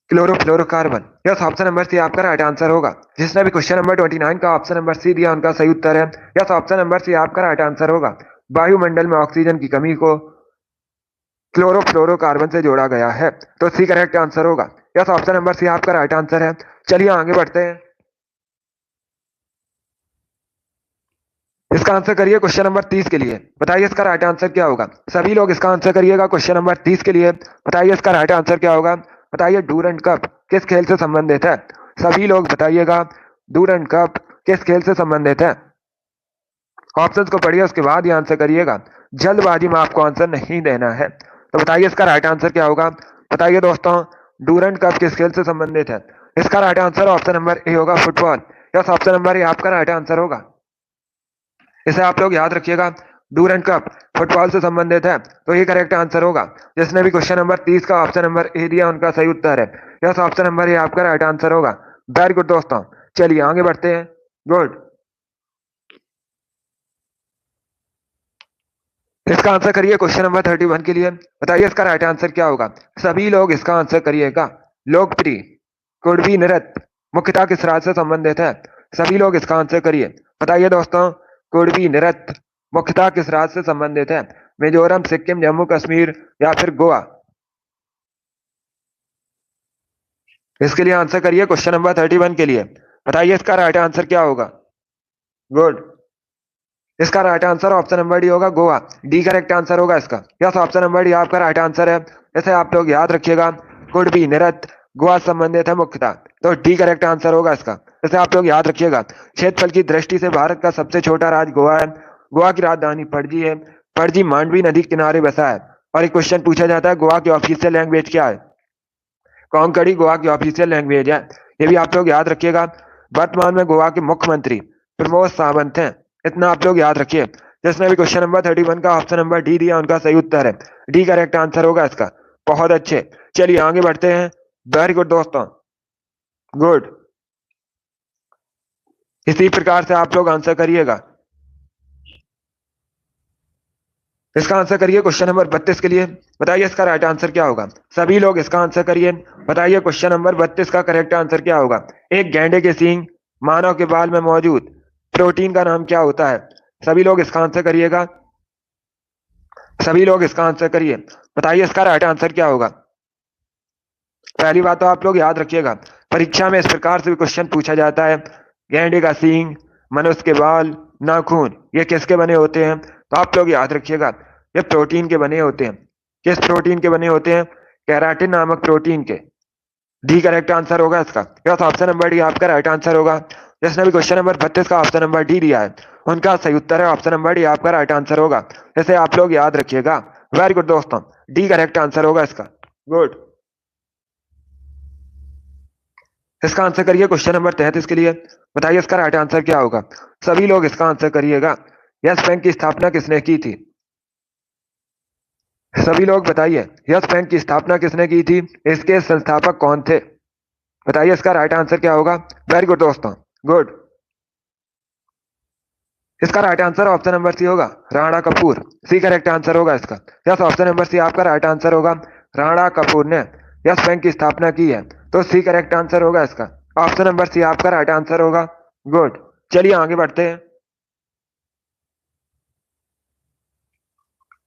chlorofluorocarbon. Yes, option number C आपका राइट आंसर होगा। जिसने भी क्वेश्चन नंबर 29 का ऑप्शन नंबर सी दिया, उनका सही उत्तर है। यस, ऑप्शन नंबर सी आपका राइट आंसर होगा। वायुमंडल में ऑक्सीजन की कमी को क्लोरोफ्लोरोकार्बन से जोड़ा गया है, तो सी करेक्ट आंसर होगा। यस, ऑप्शन नंबर सी आपका राइट आंसर है। चलिए आगे बढ़ते हैं। इसका आंसर करिए क्वेश्चन नंबर 30 के लिए। बताइए इसका राइट आंसर क्या होगा। सभी लोग इसका आंसर करिएगा क्वेश्चन नंबर 30 के लिए। बताइए इसका राइट आंसर क्या होगा। बताइए डूरंड कप किस खेल से संबंधित है। सभी लोग बताइएगा डूरंड कप किस खेल से संबंधित है। ऑप्शंस को पढ़िए, उसके बाद ही आंसर करिएगा। जल्दबाजी में आपको आंसर नहीं देना है। तो बताइए इसका राइट आंसर क्या होगा। बताइए दोस्तों, डूरंट कप किस खेल से संबंधित है। इसका right answer option number A होगा, football. Yes, option number A आपका राइट आंसर होगा। इसे आप लोग याद रखिएगा, डूरंट कप फुटबॉल से संबंधित है, तो ये करेक्ट आंसर होगा। जिसने भी क्वेश्चन नंबर 30 का ऑप्शन नंबर ए दिया उनका सही उत्तर है। यस, ऑप्शन नंबर ए आपका राइट आंसर होगा। वेरी गुड दोस्तों, चलिए आगे बढ़ते हैं। गुड। इसका आंसर करिए क्वेश्चन नंबर 31 के लिए। बताइए इसका राइट आंसर क्या होगा। सभी लोग इसका आंसर करिएगा। लोकप्रिय कुड़वी नृत्य मुख्यतः किस राज्य से संबंधित है। सभी लोग इसका आंसर करिए। बताइए दोस्तों, कुड़वी नृत्य मुख्यतः किस राज्य से संबंधित है। मिजोरम, सिक्किम, जम्मू कश्मीर या फिर गोवा। इसके लिए आंसर करिए क्वेश्चन नंबर 31 के लिए। बताइए इसका राइट आंसर क्या होगा। गुड। इसका right answer option number D होगा, गोवा। डी करेक्ट आंसर होगा इसका। यस, ऑप्शन नंबर डी आपका राइट आंसर है। इसे आप लोग याद रखिएगा, कुड़वी नृत्य गोवा संबंधित है मुख्यतः, तो डी करेक्ट आंसर होगा इसका। इसे आप लोग याद रखिएगा। क्षेत्रफल की दृष्टि से भारत का सबसे छोटा राज्य गोवा है। गोवा की राजधानी पणजी है। पणजी मांडवी नदी के किनारे बसा है। और एक क्वेश्चन पूछा जाता है, गोवा की ऑफिशियल लैंग्वेज क्या है। कोंकणी गोवा की ऑफिशियल लैंग्वेज है। ये भी आप लोग याद रखिएगा। वर्तमान में गोवा के मुख्यमंत्री प्रमोद सावंत हैं, इतना आप लोग याद रखिए। जिसने भी क्वेश्चन नंबर 31 का ऑप्शन नंबर डी दिया उनका सही उत्तर है। डी करेक्ट आंसर होगा इसका। बहुत अच्छे, चलिए आगे बढ़ते हैं। वेरी गुड दोस्तों, गुड। इसी प्रकार से आप लोग आंसर करिएगा। इसका आंसर करिए क्वेश्चन नंबर 32 के लिए। बताइए इसका राइट आंसर क्या होगा। सभी लोग इसका आंसर करिए। बताइए क्वेश्चन नंबर 32 का करेक्ट आंसर क्या होगा। एक गैंडे के सींग मानव के बाल में मौजूद प्रोटीन का नाम क्या होता है। सभी लोग इसका आंसर करिएगा। सभी लोग इसका आंसर करिए। बताइए इसका राइट आंसर क्या होगा। पहली बात तो आप लोग याद रखिएगा, परीक्षा में इस प्रकार से भी क्वेश्चन पूछा जाता है। गैंडे का सींग, मनुष्य के बाल, नाखून, ये किसके बने होते हैं। तो आप लोग याद रखिएगा, ये प्रोटीन के बने होते हैं। किस प्रोटीन के बने होते हैं। केराटिन नामक प्रोटीन के। डी करेक्ट आंसर होगा इसका। यस, ऑप्शन नंबर डी आपका राइट आंसर होगा। जिसने भी क्वेश्चन नंबर 32 का ऑप्शन नंबर डी दिया है उनका सही उत्तर है ऑप्शन नंबर डी आपका राइट आंसर होगा। इसे आप लोग याद रखिएगा। वेरी गुड दोस्तों, डी करेक्ट आंसर होगा इसका। गुड। इसका आंसर करिए क्वेश्चन नंबर 33 के लिए। बताइए इसका राइट आंसर क्या होगा। सभी लोग इसका आंसर करिएगा। यस बैंक की स्थापना किसने की थी। सभी लोग बताइए, यस बैंक की स्थापना किसने की थी। इसके संस्थापक कौन थे। बताइए इसका राइट आंसर क्या होगा। वेरी गुड दोस्तों, गुड। इसका right answer option number C होगा, Rana Kapoor. C correct answer होगा इसका। यस, ऑप्शन नंबर सी आपका राइट आंसर होगा। राणा कपूर ने यस बैंक की स्थापना की है, तो सी करेक्ट आंसर होगा इसका। ऑप्शन नंबर सी आपका राइट आंसर होगा। गुड, चलिए आगे बढ़ते हैं।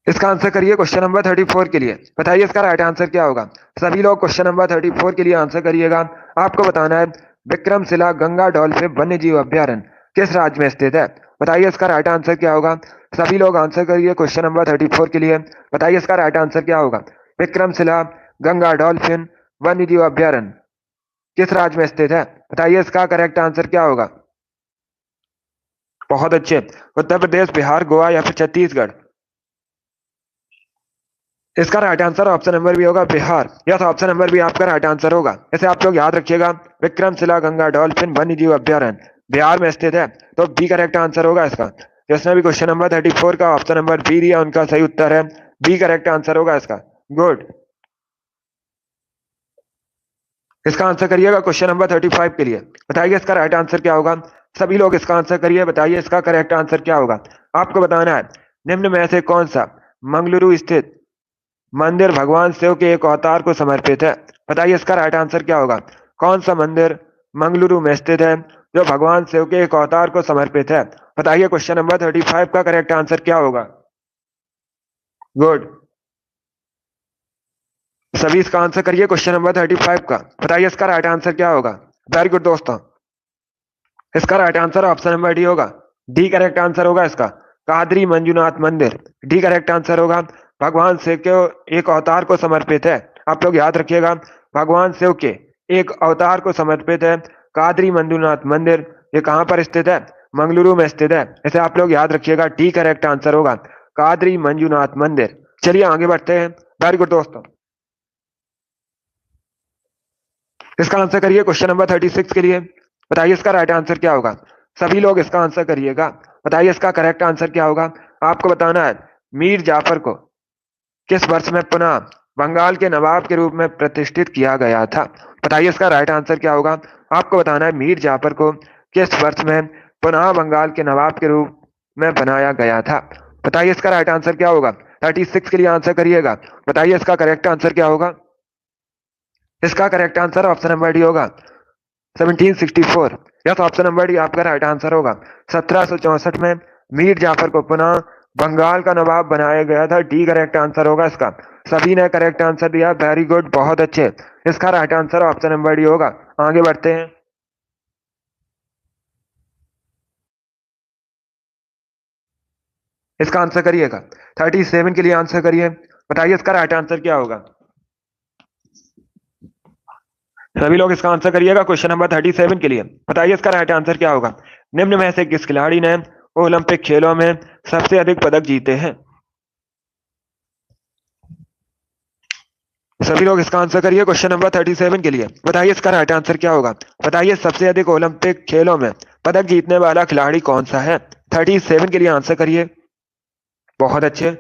इसका आंसर करिए क्वेश्चन नंबर 34 के लिए। बताइए इसका राइट आंसर क्या होगा। सभी लोग क्वेश्चन नंबर 34 के लिए आंसर करिएगा। आपको बताना है, विक्रमशिला गंगा डॉल्फिन वन्य जीव अभ्यारण्य किस राज्य में स्थित है। बताइए इसका राइट आंसर क्या होगा। सभी लोग आंसर करिए क्वेश्चन नंबर 34 के लिए। बताइए इसका राइट आंसर क्या होगा। विक्रमशिला गंगा डॉल्फिन वन्य जीव अभ्यारण्य किस राज्य में स्थित है। बताइए इसका करेक्ट आंसर क्या होगा। बहुत अच्छे, उत्तर प्रदेश, बिहार, गोवा या फिर छत्तीसगढ़। इसका right answer option number B होगा, Bihar. Yes, option number B आपका राइट आंसर होगा। इसे आप लोग याद रखिएगा, विक्रमशिला गंगा डॉल्फिन वन्य जीव अभ्यारण्य बिहार में स्थित है, तो बी करेक्ट आंसर होगा इसका। जिसने भी क्वेश्चन नंबर 34 का ऑप्शन नंबर बी दिया उनका सही उत्तर है बी करेक्ट आंसर होगा इसका। गुड। इसका आंसर करिएगा क्वेश्चन नंबर 35 के लिए। बताइए इसका राइट आंसर क्या होगा। सभी लोग इसका आंसर करिए। बताइए इसका करेक्ट आंसर क्या होगा। आपको बताना है, निम्न में से कौन सा मंगलुरु स्थित मंदिर भगवान शिव के एक अवतार को समर्पित है। बताइए इसका राइट आंसर क्या होगा। कौन सा मंदिर मंगलुरु में स्थित है जो भगवान शिव के एक अवतार को समर्पित है। बताइए क्वेश्चन नंबर 35 का करेक्ट आंसर क्या होगा। गुड, सभी इसका आंसर करिए क्वेश्चन नंबर 35 का। बताइए इसका राइट आंसर क्या होगा। वेरी गुड दोस्तों, इसका right answer option number D होगा। डी करेक्ट आंसर होगा इसका, कादरी मंजुनाथ मंदिर। डी करेक्ट आंसर होगा। भगवान शिव के एक अवतार को समर्पित है। आप लोग याद रखिएगा, भगवान शिव के एक अवतार को समर्पित है कादरी मंजुनाथ मंदिर। ये कहां पर स्थित है। मंगलुरु में स्थित है। इसे आप लोग याद रखिएगा, डी करेक्ट आंसर होगा। कादरी मंजुनाथ मंदिर। चलिए आगे बढ़ते हैं। वेरी गुड दोस्तों, इसका आंसर करिए क्वेश्चन नंबर 36 के लिए। बताइए इसका राइट आंसर क्या होगा। सभी लोग इसका आंसर करिएगा। बताइए इसका करेक्ट आंसर क्या होगा। आपको बताना है मीर जाफर को किस वर्ष में पुनः बंगाल के नवाब के रूप में प्रतिष्ठित किया गया था। बताइए इसका राइट आंसर क्या होगा। आपको बताना है मीर जाफर को किस वर्ष में पुनः बंगाल के नवाब के रूप में बनाया गया था। बताइए इसका राइट आंसर क्या होगा। 36 के लिए आंसर करिएगा। बताइए इसका करेक्ट आंसर क्या होगा। इसका correct answer option number D होगा 1764। यस, ऑप्शन नंबर डी आपका राइट आंसर होगा। 1764 में मीर जाफर को पुनः बंगाल का नवाब बनाया गया था। डी करेक्ट आंसर होगा इसका। सभी ने करेक्ट आंसर दिया, वेरी गुड, बहुत अच्छे। इसका right answer option number D होगा। आगे बढ़ते हैं। इसका आंसर करिएगा। 37 के लिए आंसर करिए। बताइए इसका राइट आंसर क्या होगा। सभी लोग इसका आंसर करिएगा क्वेश्चन नंबर 37 के लिए। बताइए इसका राइट आंसर क्या होगा। निम्न में से किस खिलाड़ी ने ओलंपिक खेलों में सबसे अधिक पदक जीते हैं। सभी लोग इसका आंसर करिए क्वेश्चन नंबर 37 के लिए। बताइए इसका राइट आंसर क्या होगा। बताइए सबसे अधिक ओलंपिक खेलों में पदक जीतने वाला खिलाड़ी कौन सा है। 37 के लिए आंसर करिए, बहुत अच्छे।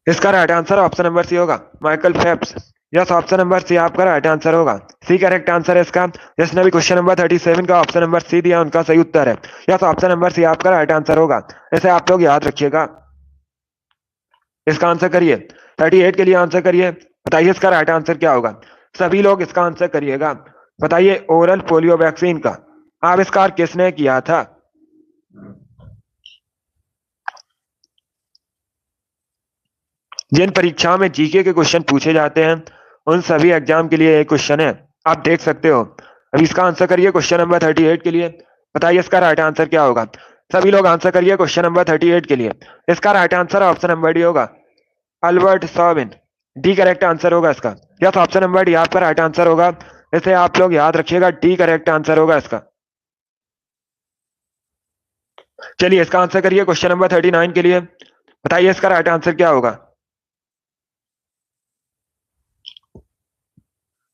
इसका right answer option number C होगा, Michael Phelps. Yes, option number C आपका राइट आंसर होगा। सी करेक्ट आंसर है इसका। जिसने भी क्वेश्चन नंबर 37 का ऑप्शन नंबर सी दिया उनका सही उत्तर है। यस, ऑप्शन नंबर सी आपका राइट आंसर होगा। इसे आप लोग याद रखिएगा। इसका आंसर करिए। 38 के लिए आंसर करिए। बताइए इसका राइट आंसर क्या होगा। सभी लोग इसका आंसर करिएगा। बताइए ओरल पोलियो वैक्सीन का आविष्कार किसने किया था। जिन परीक्षाओं में जीके के क्वेश्चन पूछे जाते हैं उन सभी एग्जाम के लिए एक क्वेश्चन है, आप देख सकते हो। अब इसका आंसर करिए क्वेश्चन नंबर 38 के लिए। बताइए इसका राइट आंसर क्या होगा। सभी लोग आंसर करिए क्वेश्चन नंबर 38 के लिए। इसका right answer option number D होगा, अल्बर्ट सॉबिन। डी करेक्ट आंसर होगा इसका। यस, ऑप्शन नंबर डी आपका राइट आंसर होगा। इसे आप लोग याद रखिएगा, डी करेक्ट आंसर होगा इसका। चलिए इसका आंसर करिए क्वेश्चन नंबर 39 के लिए। बताइए इसका राइट आंसर क्या होगा।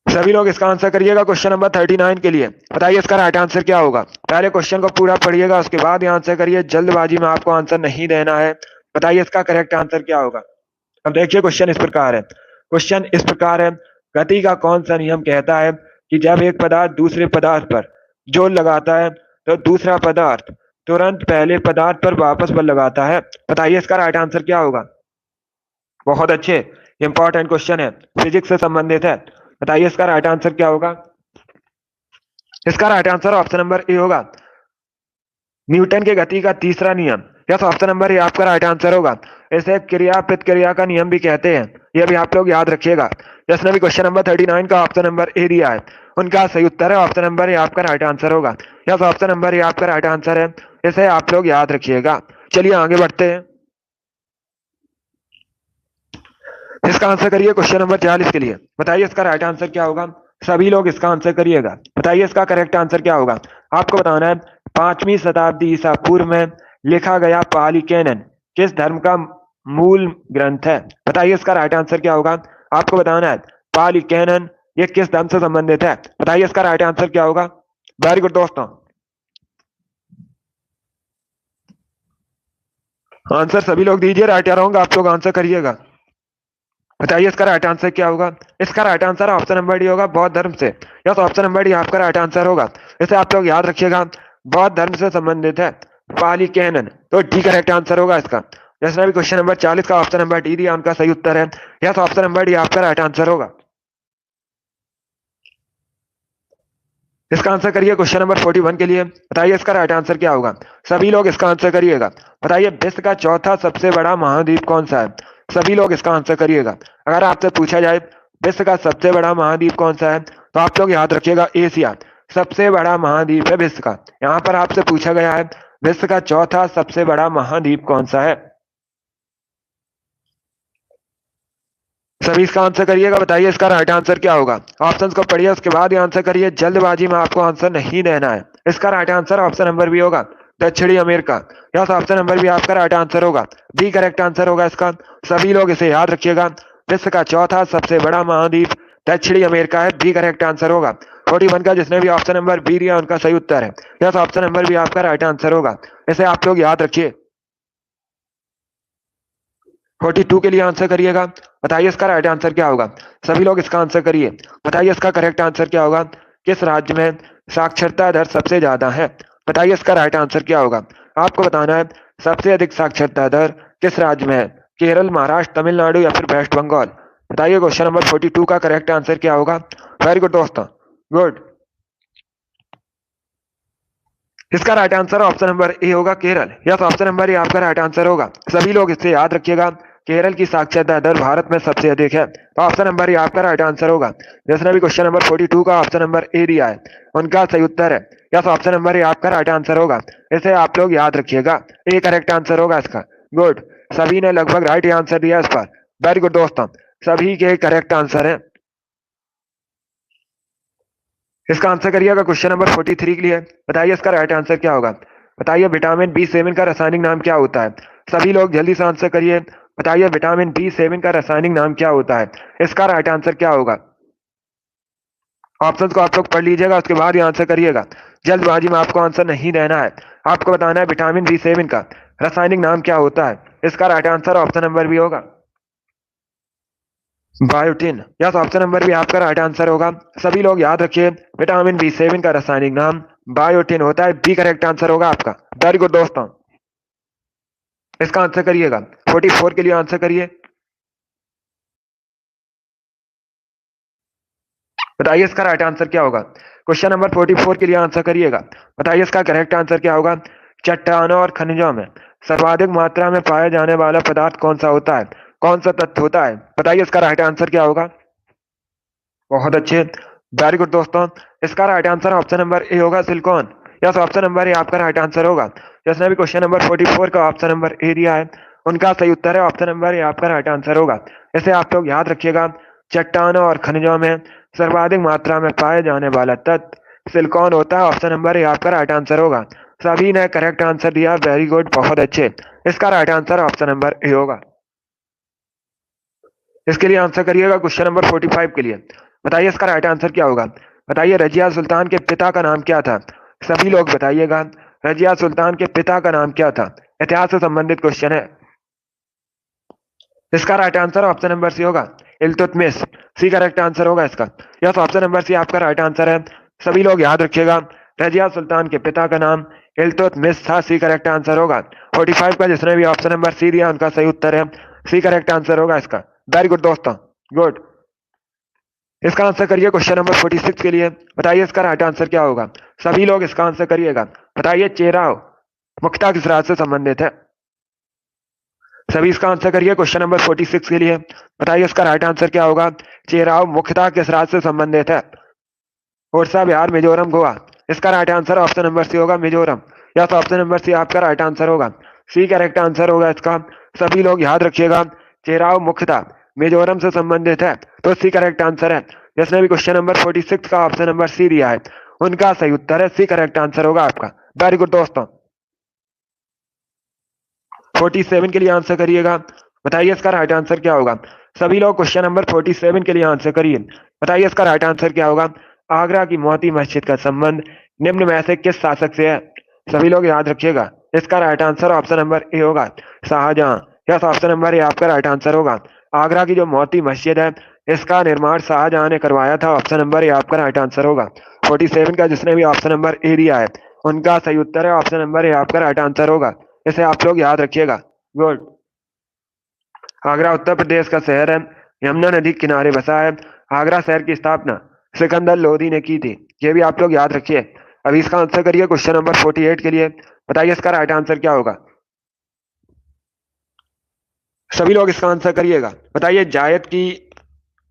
सभी लोग इसका आंसर करिएगा क्वेश्चन नंबर 39 के लिए। बताइए इसका राइट आंसर क्या होगा। पहले क्वेश्चन को पूरा पढ़िएगा, उसके बाद ही आंसर करिए। जल्दबाजी में आपको आंसर नहीं देना है। बताइए इसका करेक्ट आंसर क्या होगा। अब देखिए क्वेश्चन इस प्रकार है। क्वेश्चन इस प्रकार है, गति का कौन सा नियम कहता है कि जब एक पदार्थ दूसरे पदार्थ पर जोर लगाता है तो दूसरा पदार्थ तुरंत पहले पदार्थ पर वापस बल लगाता है। बताइए इसका राइट आंसर क्या होगा। बहुत अच्छे, इंपॉर्टेंट क्वेश्चन है, फिजिक्स से संबंधित है। बताइए इसका राइट आंसर क्या होगा। इसका right answer option number A होगा, न्यूटन के गति का तीसरा नियम। यस, ऑप्शन नंबर ए आपका राइट आंसर होगा। इसे क्रिया प्रतिक्रिया का नियम भी कहते हैं, यह भी आप लोग याद रखिएगा। जिसने भी क्वेश्चन नंबर 39 का ऑप्शन नंबर ए दिया है उनका सही उत्तर है ऑप्शन नंबर ए आपका राइट आंसर होगा। यस, ऑप्शन नंबर ए आपका राइट आंसर है। इसे आप लोग याद रखिएगा। चलिए आगे बढ़ते हैं। इसका आंसर करिए क्वेश्चन नंबर 40 के लिए। बताइए इसका राइट आंसर क्या होगा। सभी लोग इसका आंसर करिएगा। बताइए इसका करेक्ट आंसर क्या होगा। आपको बताना है 5वीं शताब्दी ईसा पूर्व में लिखा गया पाली कैनन किस धर्म का मूल ग्रंथ है। बताइए इसका राइट आंसर क्या होगा। आपको बताना है पाली कैनन ये किस धर्म से संबंधित है। बताइए इसका राइट आंसर क्या होगा। वेरी गुड दोस्तों, आंसर सभी लोग दीजिए। राइट या रॉन्ग आप लोग आंसर करिएगा। बताइए इसका राइट आंसर क्या होगा। इसका right answer option number D होगा, बौद्ध धर्म से। यस, ऑप्शन नंबर डी आपका राइट आंसर होगा। इसे आप लोग याद रखिएगा, बौद्ध धर्म से संबंधित है पाली कैनन, तो डी करेक्ट आंसर होगा इसका। जिसने भी क्वेश्चन नंबर 40 का ऑप्शन नंबर डी दिया उनका सही उत्तर है। यस, ऑप्शन नंबर डी आपका राइट आंसर होगा। इसका आंसर करिए क्वेश्चन नंबर 41 के लिए। बताइए इसका राइट आंसर क्या होगा। सभी लोग इसका आंसर करिएगा। बताइए विश्व का चौथा सबसे बड़ा महाद्वीप कौन सा है। सभी लोग इसका आंसर करिएगा। अगर आपसे पूछा जाए विश्व का सबसे बड़ा महाद्वीप कौन सा है तो आप लोग याद रखिएगा एशिया सबसे बड़ा महाद्वीप है विश्व का। यहाँ पर आपसे पूछा गया है विश्व का चौथा सबसे बड़ा महाद्वीप कौन सा है। सभी इसका आंसर करिएगा। बताइए इसका राइट आंसर क्या होगा। ऑप्शंस को पढ़िए उसके बाद ही आंसर करिए। जल्दबाजी में आपको आंसर नहीं देना है। इसका right answer option number B होगा, दक्षिणी America. Yes, option number B आपका राइट आंसर होगा, बी करेक्ट आंसर होगा इसका। सभी लोग इसे याद रखिएगा। विश्व का चौथा सबसे बड़ा महाद्वीप दक्षिणी अमेरिका है, बी करेक्ट आंसर होगा। 41 का जिसने भी ऑप्शन नंबर बी दिया उनका सही उत्तर है। यस, ऑप्शन नंबर बी आपका राइट आंसर होगा, इसे आप लोग याद रखिए। 42 के लिए आंसर करिएगा। बताइए इसका राइट आंसर क्या होगा। सभी लोग इसका आंसर करिए। बताइए इसका करेक्ट आंसर क्या होगा। किस राज्य में साक्षरता दर सबसे ज्यादा है। बताइए इसका राइट आंसर क्या होगा। आपको बताना है सबसे अधिक साक्षरता दर किस राज्य में है। केरल, महाराष्ट्र, तमिलनाडु या फिर वेस्ट बंगाल। बताइए क्वेश्चन नंबर 42 का करेक्ट आंसर क्या होगा। वेरी गुड दोस्तों, गुड। इसका right answer option number A होगा, Kerala. Yes, option number A आपका राइट आंसर होगा। सभी लोग इसे याद रखिएगा। केरल की साक्षरता दर भारत में सबसे अधिक है, तो ऑप्शन नंबर ए आपका राइट आंसर होगा। जिसने भी क्वेश्चन नंबर 42 का ऑप्शन नंबर ए दिया है उनका सही उत्तर है। यस, ऑप्शन नंबर ए आपका राइट आंसर होगा, इसे आप लोग याद रखिएगा। ए करेक्ट आंसर होगा इसका। गुड, सभी ने लगभग राइट आंसर दिया इस पर। वेरी गुड दोस्तों, सभी के करेक्ट आंसर है। इसका आंसर करिएगा क्वेश्चन नंबर 43 के लिए। बताइए इसका राइट आंसर क्या होगा। बताइए विटामिन B7 का रासायनिक नाम क्या होता है। सभी लोग जल्दी से आंसर करिए। बताइए विटामिन B7 का रासायनिक नाम क्या होता है। इसका राइट आंसर क्या होगा। ऑप्शन को आप लोग पढ़ लीजिएगा, उसके बाद ही आंसर करिएगा। जल्दबाजी में आपको आंसर नहीं देना है। आपको बताना है विटामिन B7 का रासायनिक नाम क्या होता है। इसका right answer option number B होगा, biotin. Yes, option number B आपका राइट आंसर होगा। सभी लोग याद रखिए विटामिन B7 का रासायनिक नाम बायोटिन होता है, बी करेक्ट आंसर होगा आपका। वेरी गुड दोस्तों, इसका आंसर करिएगा। 44 के लिए आंसर करिए। बताइए इसका राइट आंसर क्या होगा। क्वेश्चन नंबर 44 के लिए आंसर करिएगा। बताइए इसका करेक्ट आंसर क्या होगा। चट्टानों और खनिजों में सर्वाधिक मात्रा में पाया जाने वाला पदार्थ कौन सा होता है, कौन सा तत्व होता है। बताइए इसका राइट आंसर क्या होगा। बहुत अच्छे, वेरी गुड दोस्तों, इसका right answer option number A होगा, silicon. Yes, option number A आपका राइट आंसर होगा। जिसने भी क्वेश्चन नंबर 44 का ऑप्शन नंबर ए दिया है उनका सही उत्तर है, ऑप्शन नंबर ए आपका राइट आंसर होगा। इसे आप लोग याद रखिएगा। चट्टानों और खनिजों में सर्वाधिक मात्रा में पाए जाने वाला तत्व सिलिकॉन होता है, ऑप्शन नंबर ए आपका राइट आंसर होगा। सभी ने करेक्ट आंसर दिया, वेरी गुड, बहुत अच्छे। इसका right answer option number A होगा। इसके लिए आंसर करिएगा क्वेश्चन नंबर 45 के लिए। बताइए इसका राइट आंसर क्या होगा। बताइए रजिया सुल्तान के पिता का नाम क्या था। सभी लोग बताइएगा रजिया सुल्तान के पिता का नाम क्या था। इतिहास से संबंधित क्वेश्चन है। इसका right answer option number C होगा, इल्तुतमिश। सी करेक्ट आंसर होगा इसका। यस, ऑप्शन नंबर सी आपका राइट आंसर है। सभी लोग याद रखिएगा रजिया सुल्तान के पिता का नाम इल्तुतमिश था, सी करेक्ट आंसर होगा। 45 का जिसने भी ऑप्शन नंबर सी दिया उनका सही उत्तर है, सी करेक्ट आंसर होगा इसका। वेरी गुड दोस्तों, गुड। इसका आंसर करिए क्वेश्चन नंबर 46 के लिए। बताइए इसका राइट आंसर क्या होगा। सभी लोग इसका आंसर करिएगा। बताइए चेराव मुख्यता किस राज्य से संबंधित है। सभी इसका आंसर करिए क्वेश्चन नंबर 46 के लिए। बताइए इसका राइट आंसर क्या होगा। चेराव मुख्यता किस राज्य से संबंधित है। ओडिशा, बिहार, मिजोरम, गोवा। इसका right answer option number C होगा, मिजोरम। या तो ऑप्शन नंबर सी आपका राइट आंसर होगा, सी करेक्ट आंसर होगा इसका। सभी लोग याद रखिएगा चेराव मुख्यता मिजोरम से संबंधित है, तो सी करेक्ट आंसर है। जिसने भी क्वेश्चन नंबर 46 का ऑप्शन नंबर सी दिया है उनका सही उत्तर है, सी करेक्ट आंसर होगा आपका। वेरी गुड दोस्तों, 47 के लिए आंसर करिएगा। बताइए इसका राइट आंसर क्या होगा। सभी लोग क्वेश्चन नंबर 47 के लिए आंसर करिए। बताइए इसका राइट आंसर क्या होगा। आगरा की मोती मस्जिद का संबंध निम्न में से किस शासक से है। सभी लोग याद रखिएगा इसका right answer option number A होगा, Shahjahan. Yes, option number A आपका राइट आंसर होगा। आगरा की जो मोती मस्जिद है इसका निर्माण शाहजहां ने करवाया था, ऑप्शन नंबर ए आपका राइट आंसर होगा। 47 का जिसने भी ऑप्शन नंबर ए दिया है उनका सही उत्तर है, ऑप्शन नंबर ए आपका राइट आंसर होगा। इसे आप लोग याद रखिएगा। गुड। आगरा उत्तर प्रदेश का शहर है, यमुना नदी के किनारे बसा है। आगरा शहर की स्थापना सिकंदर लोदी ने की थी, ये भी आप लोग याद रखिए। अभी इसका आंसर करिए क्वेश्चन नंबर 48 के लिए। बताइए इसका राइट आंसर क्या होगा। सभी लोग इसका आंसर करिएगा। बताइए जायद की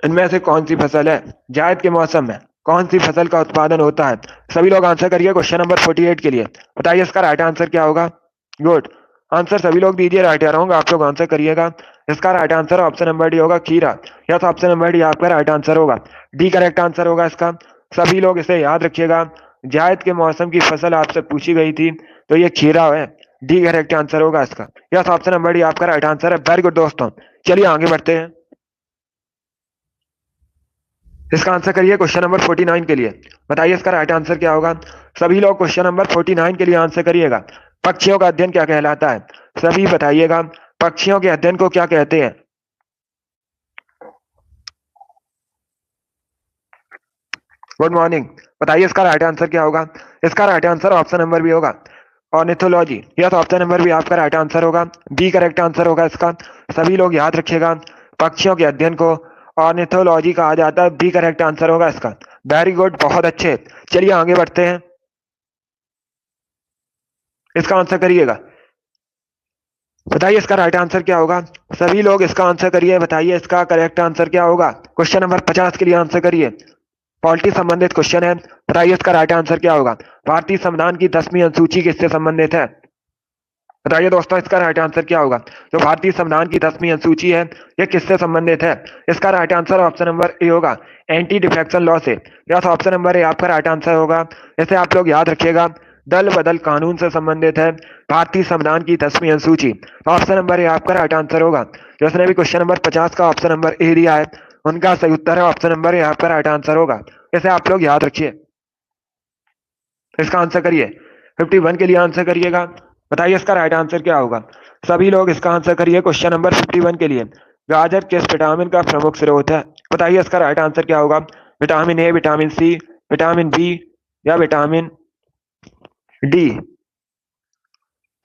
इनमें से कौन सी फसल है। जायद के मौसम में कौन सी फसल का उत्पादन होता है। सभी लोग आंसर करिए क्वेश्चन नंबर 48 के लिए। बताइए इसका राइट आंसर क्या होगा। गुड, आंसर सभी लोग दीजिए, राइट आ रहा आप लोग आंसर करिएगा। इसका right answer option number D होगा, खीरा। या तो ऑप्शन नंबर डी आपका राइट आंसर होगा, डी करेक्ट आंसर होगा इसका। सभी लोग इसे याद रखिएगा। जायद के मौसम की फसल आपसे पूछी गई थी, तो ये खीरा है, डी करेक्ट आंसर होगा इसका। यस, ऑप्शन नंबर डी आपका राइट आंसर है। वेरी गुड दोस्तों, चलिए आगे बढ़ते हैं। इसका आंसर करिए क्वेश्चन नंबर 49 के लिए। बताइए इसका राइट आंसर क्या होगा। सभी लोग क्वेश्चन नंबर 49 के लिए आंसर करिएगा। पक्षियों का अध्ययन क्या कहलाता है? सभी बताइएगा, पक्षियों के अध्ययन को क्या कहते हैं? Good morning. बताइए इसका राइट आंसर क्या होगा। इसका right answer option number B होगा, ornithology. Yes, option number B आपका राइट आंसर होगा। बी करेक्ट आंसर होगा इसका। सभी लोग याद रखिएगा, पक्षियों के अध्ययन को ऑर्निथोलॉजी कहा जाता है। बी करेक्ट आंसर होगा इसका। वेरी गुड, बहुत अच्छे। चलिए आगे बढ़ते हैं। इसका आंसर करिएगा। बताइए इसका राइट आंसर क्या होगा। सभी लोग इसका आंसर करिए। बताइए इसका करेक्ट आंसर क्या होगा। क्वेश्चन नंबर 50 के लिए आंसर करिए। पॉलिटी संबंधित क्वेश्चन है। बताइए इसका राइट आंसर क्या होगा। भारतीय संविधान की 10वीं अनुसूची किससे संबंधित है? बताइए दोस्तों इसका राइट आंसर क्या होगा। जो भारतीय संविधान की 10वीं अनुसूची है, यह किससे संबंधित है? इसका right answer option number A होगा, एंटी डिफेक्शन लॉ से। यस, ऑप्शन नंबर ए आपका राइट आंसर होगा। इसे आप लोग याद रखिएगा, दल बदल कानून से संबंधित है भारतीय संविधान की 10वीं अनुसूची। ऑप्शन नंबर ए आपका राइट आंसर होगा। जिसने भी क्वेश्चन नंबर 50 का ऑप्शन नंबर ए दिया है, उनका सही उत्तर है ऑप्शन नंबर ए आपका राइट आंसर होगा। इसे आप लोग याद रखिए। इसका आंसर करिए। 51 के लिए आंसर करिएगा। बताइए इसका राइट आंसर क्या होगा। सभी लोग इसका आंसर करिए क्वेश्चन नंबर 51 के लिए। गाजर किस विटामिन का प्रमुख स्रोत है? बताइए इसका राइट आंसर क्या होगा। Vitamin A, vitamin C, vitamin B या विटामिन डी?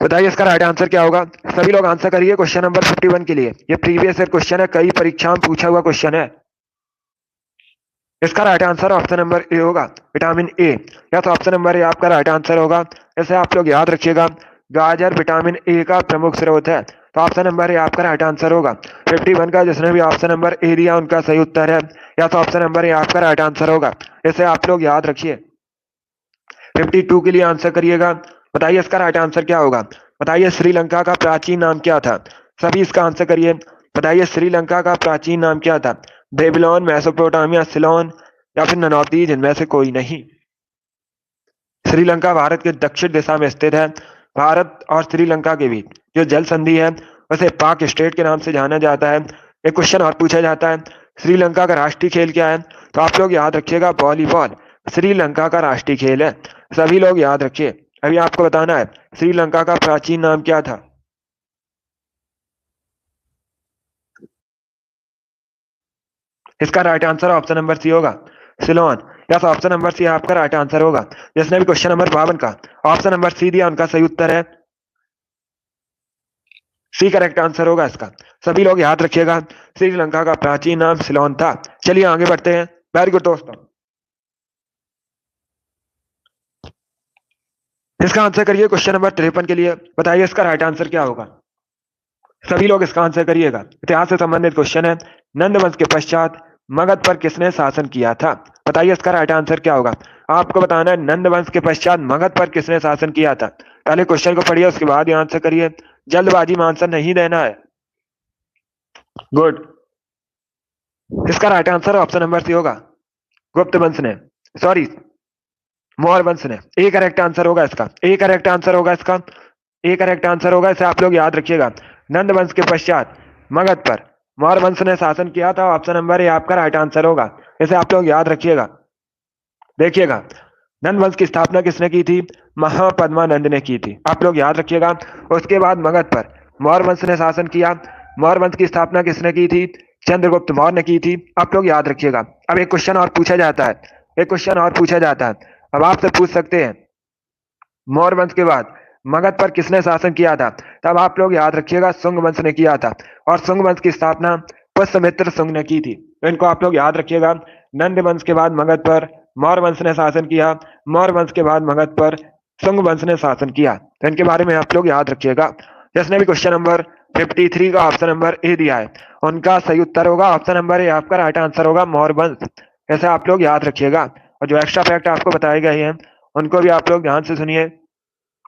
बताइए इसका राइट आंसर क्या होगा। सभी लोग आंसर करिए क्वेश्चन नंबर 51 के लिए। ये प्रीवियस ईयर क्वेश्चन है, कई परीक्षाओं में पूछा हुआ क्वेश्चन है। इसका right answer option number A होगा, विटामिन ए। या तो ऑप्शन नंबर ए आपका राइट आंसर होगा। इसे आप लोग याद रखिएगा, गाजर विटामिन ए का प्रमुख स्रोत है। तो ऑप्शन नंबर ए आपका राइट आंसर होगा। 51 का जिसने भी ऑप्शन नंबर ए दिया, उनका सही उत्तर है। या तो ऑप्शन नंबर ए आपका राइट आंसर होगा। इसे आप लोग याद रखिए। 52 के लिए आंसर करिएगा। बताइए इसका राइट आंसर क्या होगा। बताइए श्रीलंका का प्राचीन नाम क्या था। सभी इसका आंसर करिए। बताइए श्रीलंका का प्राचीन नाम क्या था। बेबीलोन, मेसोपोटामिया, सिलोन या फिर ननौतीज, इनमें से कोई नहीं। श्रीलंका भारत के दक्षिण दिशा में स्थित है। भारत और श्रीलंका के बीच जो जल संधि है, उसे पाक स्टेट के नाम से जाना जाता है। एक क्वेश्चन और पूछा जाता है, श्रीलंका का राष्ट्रीय खेल क्या है? तो आप लोग याद रखिएगा, वॉलीबॉल श्रीलंका का राष्ट्रीय खेल है। सभी लोग याद रखिए। अभी आपको बताना है श्रीलंका का प्राचीन नाम क्या था। इसका right answer option number C होगा, Ceylon. Yes, option number C आपका राइट आंसर होगा। जिसने भी क्वेश्चन नंबर 52 का ऑप्शन नंबर सी दिया, उनका सही उत्तर है सी करेक्ट आंसर होगा इसका। सभी लोग याद रखिएगा, श्रीलंका का प्राचीन नाम सिलोन था। चलिए आगे बढ़ते हैं। वेरी गुड दोस्तों, इसका आंसर करिए क्वेश्चन नंबर 53 के लिए। बताइए इसका राइट आंसर क्या होगा। सभी लोग इसका आंसर करिएगा। इतिहास से संबंधित क्वेश्चन है। नंद वंश के पश्चात मगध पर किसने शासन किया था? बताइए इसका राइट आंसर क्या होगा। आपको बताना है नंद वंश के पश्चात मगध पर किसने शासन किया था। पहले क्वेश्चन को पढ़िए, उसके बाद ये आंसर करिए। जल्दबाजी में आंसर नहीं देना है। गुड। इसका right answer option number C होगा, गुप्त वंश ने, सॉरी मौर्य वंश ने। ए करेक्ट आंसर होगा इसका। ए करेक्ट आंसर होगा इसका। ए करेक्ट आंसर होगा। इसे आप लोग याद रखिएगा। नंद वंश के पश्चात मगध पर मौर्य वंश ने शासन किया था। ऑप्शन नंबर ए आपका राइट आंसर होगा। इसे आप लोग याद रखिएगा। देखिएगा, नंद वंश की स्थापना किसने की थी? महापद्मानंद ने की थी। आप लोग याद रखिएगा। उसके बाद मगध पर मौर्य वंश ने शासन किया। मौर्य वंश की स्थापना किसने की थी? चंद्रगुप्त मौर्य ने की थी। आप लोग याद रखिएगा। अब एक क्वेश्चन और पूछा जाता है। एक क्वेश्चन और पूछा जाता है। अब आपसे पूछ सकते हैं, मौर्य वंश के बाद मगध पर किसने शासन किया था? तब आप लोग याद रखिएगा, शुंग वंश ने किया था। और शुंग वंश की स्थापना पुष्यमित्र शुंग ने की थी। तो इनको आप लोग याद रखिएगा। नंद वंश के बाद मगध पर मौर्य वंश ने शासन किया। मौर्य वंश के बाद मगध पर शुंग वंश ने शासन किया। तो इनके बारे में आप लोग याद रखिएगा। जिसने भी क्वेश्चन नंबर 53 का ऑप्शन नंबर ए दिया है, उनका सही उत्तर होगा ऑप्शन नंबर ए आपका राइट आंसर होगा, मौर्य वंश। ऐसे आप लोग याद रखिएगा। और जो एक्स्ट्रा फैक्ट आपको बताए गए हैं, उनको भी आप लोग ध्यान से सुनिए।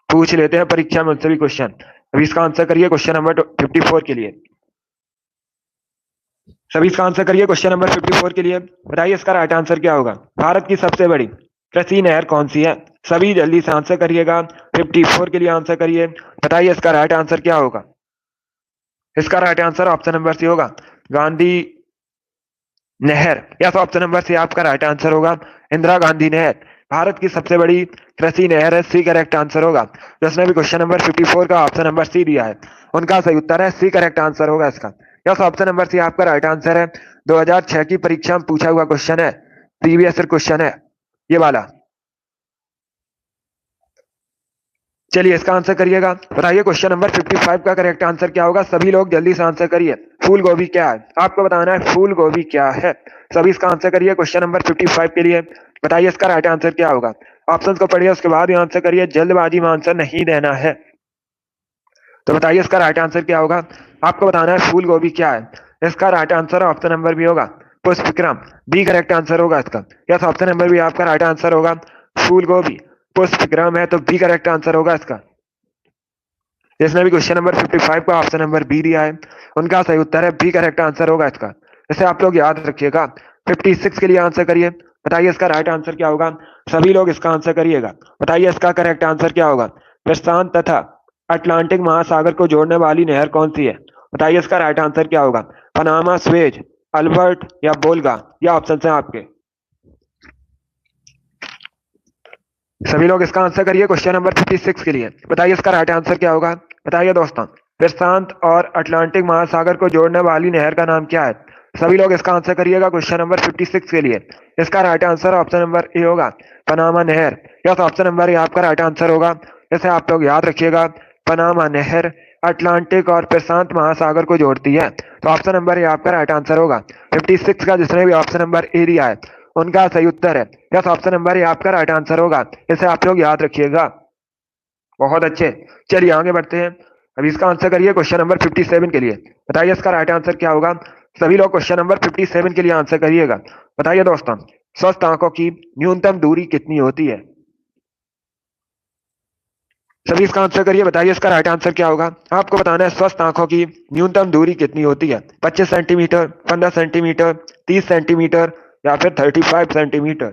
पूछ लेते हैं परीक्षा में उनसे भी क्वेश्चन। अभी इसका आंसर करिए क्वेश्चन नंबर 54 के लिए। सभी इसका आंसर करिए क्वेश्चन नंबर 54 के लिए। बताइए इसका राइट आंसर क्या होगा। भारत की सबसे बड़ी कृषि नहर कौन सी है? सभी जल्दी से आंसर करिएगा। 54 के लिए आंसर करिए। बताइए इसका राइट आंसर क्या होगा। इसका right answer option number C होगा, गांधी नहर। यस, ऑप्शन नंबर सी आपका राइट आंसर होगा, इंदिरा गांधी नहर। भारत की सबसे बड़ी कृषि नहर है, सी करेक्ट आंसर होगा। जिसने भी क्वेश्चन नंबर 54 का ऑप्शन नंबर सी दिया है उनका सही उत्तर है सी करेक्ट आंसर होगा इसका। यस, ऑप्शन नंबर सी आपका राइट आंसर है। 2006 की परीक्षा में पूछा हुआ क्वेश्चन है, प्रीवियस ईयर क्वेश्चन है ये वाला। चलिए इसका आंसर करिएगा। बताइए क्वेश्चन नंबर 55 का करेक्ट आंसर क्या होगा। सभी लोग जल्दी से आंसर करिए। फूल गोभी क्या है, आपको बताना है फूल गोभी क्या है। सभी इसका आंसर करिए क्वेश्चन नंबर 55 के लिए। बताइए इसका राइट आंसर क्या होगा। ऑप्शंस को पढ़िए उसके बाद ही आंसर करिए, जल्दबाजी में आंसर नहीं देना है। तो बताइए इसका राइट आंसर क्या होगा। आपको बताना है फूल गोभी क्या है। इसका right answer option number B होगा, पुष्पक्रम। बी करेक्ट आंसर होगा इसका। यस, ऑप्शन नंबर बी आपका राइट आंसर होगा, फूल गोभी पुष्पक्रम है, तो बी करेक्ट आंसर होगा इसका। जिसने भी क्वेश्चन नंबर 55 का ऑप्शन नंबर बी दिया है उनका सही उत्तर है बी करेक्ट आंसर होगा इसका। इसे आप लोग याद रखिएगा। 56 के लिए आंसर करिए। बताइए इसका राइट आंसर क्या होगा। सभी लोग इसका आंसर करिएगा। बताइए इसका करेक्ट आंसर क्या होगा। प्रशांत तथा अटलांटिक महासागर को जोड़ने वाली नहर कौन सी है। बताइए इसका राइट आंसर क्या होगा। पनामा, स्वेज, अल्बर्ट या बोल्गा, ये ऑप्शन है आपके। सभी लोग इसका आंसर करिए क्वेश्चन नंबर 56 के लिए। बताइए इसका राइट आंसर क्या होगा। बताइए दोस्तों, प्रशांत और अटलांटिक महासागर को जोड़ने वाली नहर का नाम क्या है। सभी लोग इसका आंसर करिएगा क्वेश्चन नंबर 56 के लिए। इसका right answer option number A होगा, पनामा नहर। यस, ऑप्शन नंबर ए आपका राइट आंसर होगा। इसे आप लोग याद रखिएगा। पनामा नहर अटलांटिक और प्रशांत महासागर को जोड़ती है, तो ऑप्शन नंबर ए आपका राइट आंसर होगा। 56 का जिसने भी ऑप्शन नंबर ए दिया है उनका सही उत्तर है। यस, ऑप्शन नंबर ए आपका राइट आंसर होगा। इसे आप लोग याद रखिएगा। बहुत अच्छे, चलिए आगे बढ़ते हैं। अभी इसका आंसर करिए क्वेश्चन नंबर 57 के लिए। बताइए इसका राइट आंसर क्या होगा। सभी लोग क्वेश्चन नंबर 57 के लिए आंसर करिएगा। बताइए दोस्तों, स्वस्थ आंखों की न्यूनतम दूरी कितनी होती है। सभी इसका आंसर करिए। बताइए इसका राइट आंसर क्या होगा। आपको बताना है स्वस्थ आंखों की न्यूनतम दूरी कितनी होती है। 25 सेंटीमीटर, 15 सेंटीमीटर, 30 सेंटीमीटर या फिर 35 सेंटीमीटर।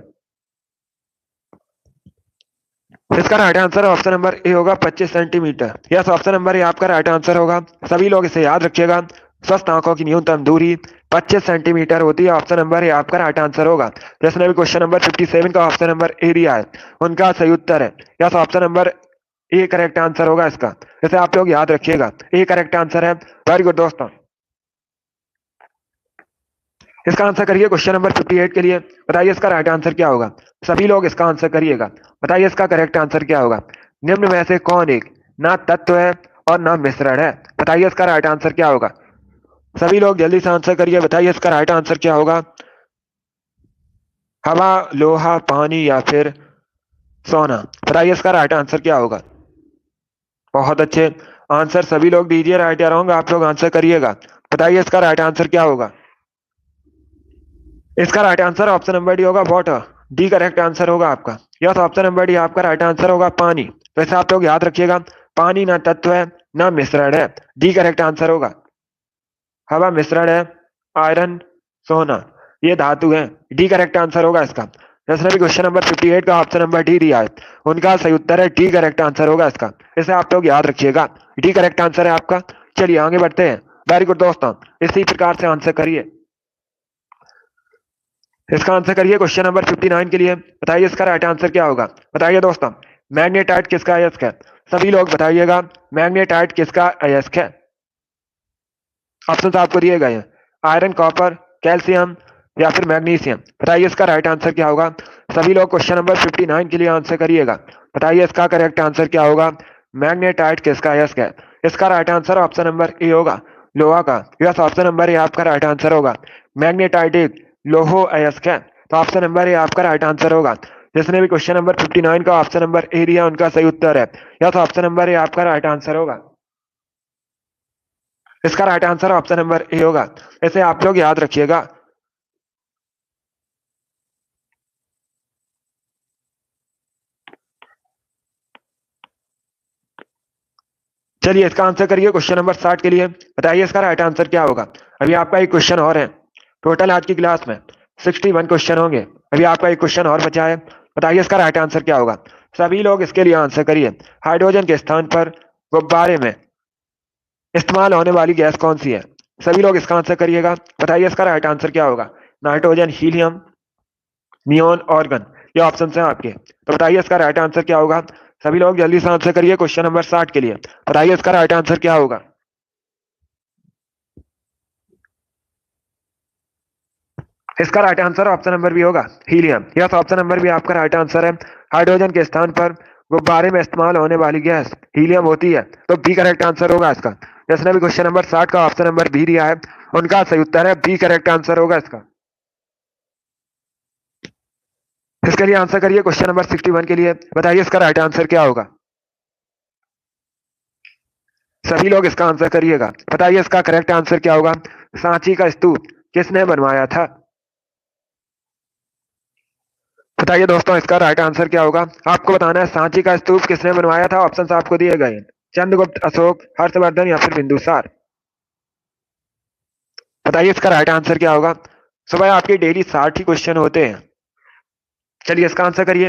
इसका right answer option number A होगा, 25 centimetre. Yes, option number A आपका राइट आंसर होगा। सभी लोग इसे याद रखिएगा। स्वस्थ आंखों की न्यूनतम दूरी 25 सेंटीमीटर होती है। ऑप्शन नंबर ए आपका राइट आंसर होगा। जिसने भी क्वेश्चन नंबर 57 का ऑप्शन नंबर ए दिया है उनका सही उत्तर है। Yes, option number A correct answer होगा इसका। इसे आप लोग याद रखिएगा, ए करेक्ट आंसर है। वेरी गुड दोस्तों, इसका आंसर करिए क्वेश्चन नंबर 58 के लिए। बताइए इसका राइट आंसर क्या होगा। सभी लोग इसका आंसर करिएगा। बताइए इसका करेक्ट आंसर क्या होगा। निम्न में से कौन एक ना तत्व है और ना मिश्रण है। बताइए इसका राइट आंसर क्या होगा। सभी लोग जल्दी से आंसर करिए। बताइए इसका राइट आंसर क्या होगा। हवा, लोहा, पानी या फिर सोना। बताइए इसका राइट आंसर क्या होगा। बहुत अच्छे आंसर सभी लोग दीजिए। राइट या रॉन्ग आप लोग आंसर करिएगा। बताइए इसका राइट आंसर क्या होगा। इसका right answer option number D होगा, वाटर। डी करेक्ट आंसर होगा आपका। यस, ऑप्शन नंबर डी आपका राइट आंसर होगा, पानी। वैसे आप लोग याद रखिएगा, पानी ना तत्व है ना मिश्रण है। डी करेक्ट आंसर होगा। हवा मिश्रण है, आयरन, सोना ये धातु है। डी करेक्ट आंसर होगा इसका। जिसने भी क्वेश्चन नंबर 58 का ऑप्शन नंबर डी दिया है उनका सही उत्तर है डी करेक्ट आंसर होगा इसका। इसे आप लोग याद रखिएगा, डी करेक्ट आंसर है आपका। चलिए आगे बढ़ते हैं। वेरी गुड दोस्तों, इसी प्रकार से आंसर करिए। इसका आंसर करिए क्वेश्चन नंबर 59 के लिए। बताइए इसका राइट आंसर क्या होगा। बताइए दोस्तों, मैग्नेटाइट किसका अयस्क है। सभी लोग बताइएगा, मैग्नेटाइट किसका अयस्क है। ऑप्शन आपको दिए गए हैं, आयरन, कॉपर, कैल्शियम या फिर मैग्नीशियम। बताइए इसका राइट आंसर क्या होगा। सभी लोग क्वेश्चन नंबर 59 के लिए आंसर करिएगा। बताइए इसका करेक्ट आंसर क्या होगा। मैग्नेटाइट किसका अयस्क है। इसका right answer option number A होगा, लोहा का। यस, ऑप्शन नंबर ए आपका राइट आंसर होगा। मैग्नेटाइट एक लोहो अयस्क है, तो ऑप्शन नंबर ए आपका राइट आंसर होगा। जिसने भी क्वेश्चन नंबर 59 का ऑप्शन नंबर ए दिया उनका सही उत्तर है। यस, ऑप्शन नंबर ए आपका राइट आंसर होगा। इसका right answer option number A होगा। इसे आप लोग याद रखिएगा। चलिए इसका आंसर करिए क्वेश्चन नंबर 60 के लिए। बताइए इसका राइट आंसर क्या होगा। अभी आपका एक क्वेश्चन और है। टोटल आज की क्लास में 61 क्वेश्चन होंगे। अभी आपका एक क्वेश्चन और बचा है। बताइए इसका राइट आंसर क्या होगा। सभी लोग इसके लिए आंसर करिए। हाइड्रोजन के स्थान पर गुब्बारे में इस्तेमाल होने वाली गैस कौन सी है? सभी लोग इसका आंसर करिएगा। बताइए इसका राइट आंसर क्या होगा? नाइट्रोजन, हीलियम, नियोन, ऑर्गन, ये ऑप्शन है आपके। तो बताइए इसका राइट आंसर क्या होगा? सभी लोग जल्दी से आंसर करिए क्वेश्चन नंबर 60 के लिए। बताइए इसका राइट आंसर क्या होगा? इसका right answer option number B होगा, helium. Yes, option number B आपका राइट आंसर है। हाइड्रोजन के स्थान पर गुब्बारे में इस्तेमाल होने वाली गैस हीलियम होती है, तो बी करेक्ट आंसर होगा इसका। जिसने भी क्वेश्चन नंबर 60 का ऑप्शन नंबर बी दिया है उनका सही उत्तर है बी करेक्ट आंसर होगा इसका। इसके लिए आंसर करिए क्वेश्चन नंबर 61 के लिए। बताइए इसका राइट आंसर क्या होगा? सभी लोग इसका आंसर करिएगा। बताइए इसका करेक्ट आंसर क्या होगा? सांची का स्तूप किसने बनवाया था? बताइए दोस्तों इसका राइट आंसर क्या होगा? आपको बताना है सांची का स्तूप किसने बनवाया था। ऑप्शन आपको दिए गए हैं, चंद्रगुप्त, अशोक, हर्षवर्धन या फिर बिंदुसार। बताइए इसका राइट आंसर क्या होगा? सुबह आपके डेली 60 ही क्वेश्चन होते हैं। चलिए इसका आंसर करिए।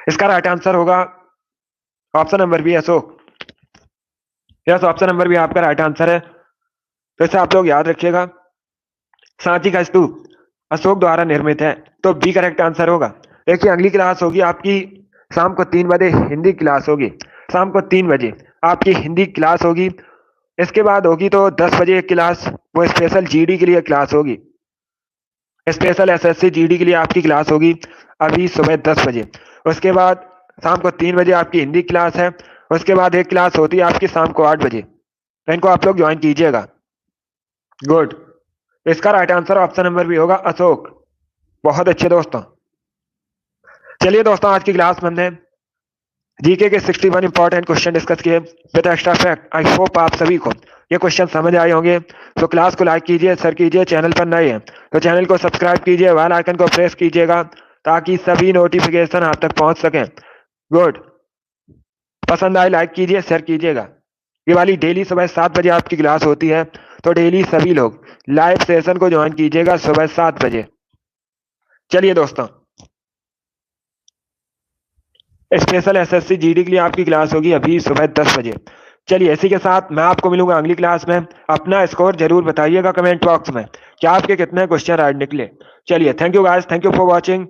इसका राइट आंसर होगा option number B, Ashok. Yes, option number B आपका राइट आंसर है। तो इसे आप लोग याद रखिएगा, सांची का स्तूप अशोक द्वारा निर्मित है, तो बी करेक्ट आंसर होगा। देखिए अगली क्लास होगी आपकी शाम को 3 बजे, हिंदी क्लास होगी। शाम को 3 बजे आपकी हिंदी क्लास होगी। इसके बाद होगी तो 10 बजे एक क्लास, वो स्पेशल जीडी के लिए क्लास होगी। स्पेशल एसएससी जीडी के लिए आपकी क्लास होगी अभी सुबह 10 बजे। उसके बाद शाम को 3 बजे आपकी हिंदी क्लास है। उसके बाद एक क्लास होती है आपकी शाम को 8 बजे, तो इनको आप लोग ज्वाइन कीजिएगा। गुड। इसका right answer option number B होगा, अशोक। बहुत अच्छे दोस्तों। चलिए दोस्तों, आज की क्लास में हमने जीके के 61 इंपॉर्टेंट क्वेश्चन डिस्कस किए with extra fact. I hope आप सभी को ये क्वेश्चन समझ आए होंगे। तो क्लास को लाइक कीजिए, शेयर कीजिए। चैनल पर नए हैं तो चैनल को सब्सक्राइब कीजिए, बेल आइकन को प्रेस कीजिएगा ताकि सभी नोटिफिकेशन आप तक पहुंच सकें। गुड। पसंद आए लाइक कीजिए, शेयर कीजिएगा। ये वाली डेली सुबह 7 बजे आपकी क्लास होती है, तो डेली सभी लोग लाइव सेशन को ज्वाइन कीजिएगा सुबह 7 बजे। चलिए दोस्तों, स्पेशल एसएससी जीडी के लिए आपकी क्लास होगी अभी सुबह 10 बजे। चलिए इसी के साथ मैं आपको मिलूंगा अगली क्लास में। अपना स्कोर जरूर बताइएगा कमेंट बॉक्स में कि आपके कितने क्वेश्चन राइट निकले। चलिए, thank you guys, thank you for watching.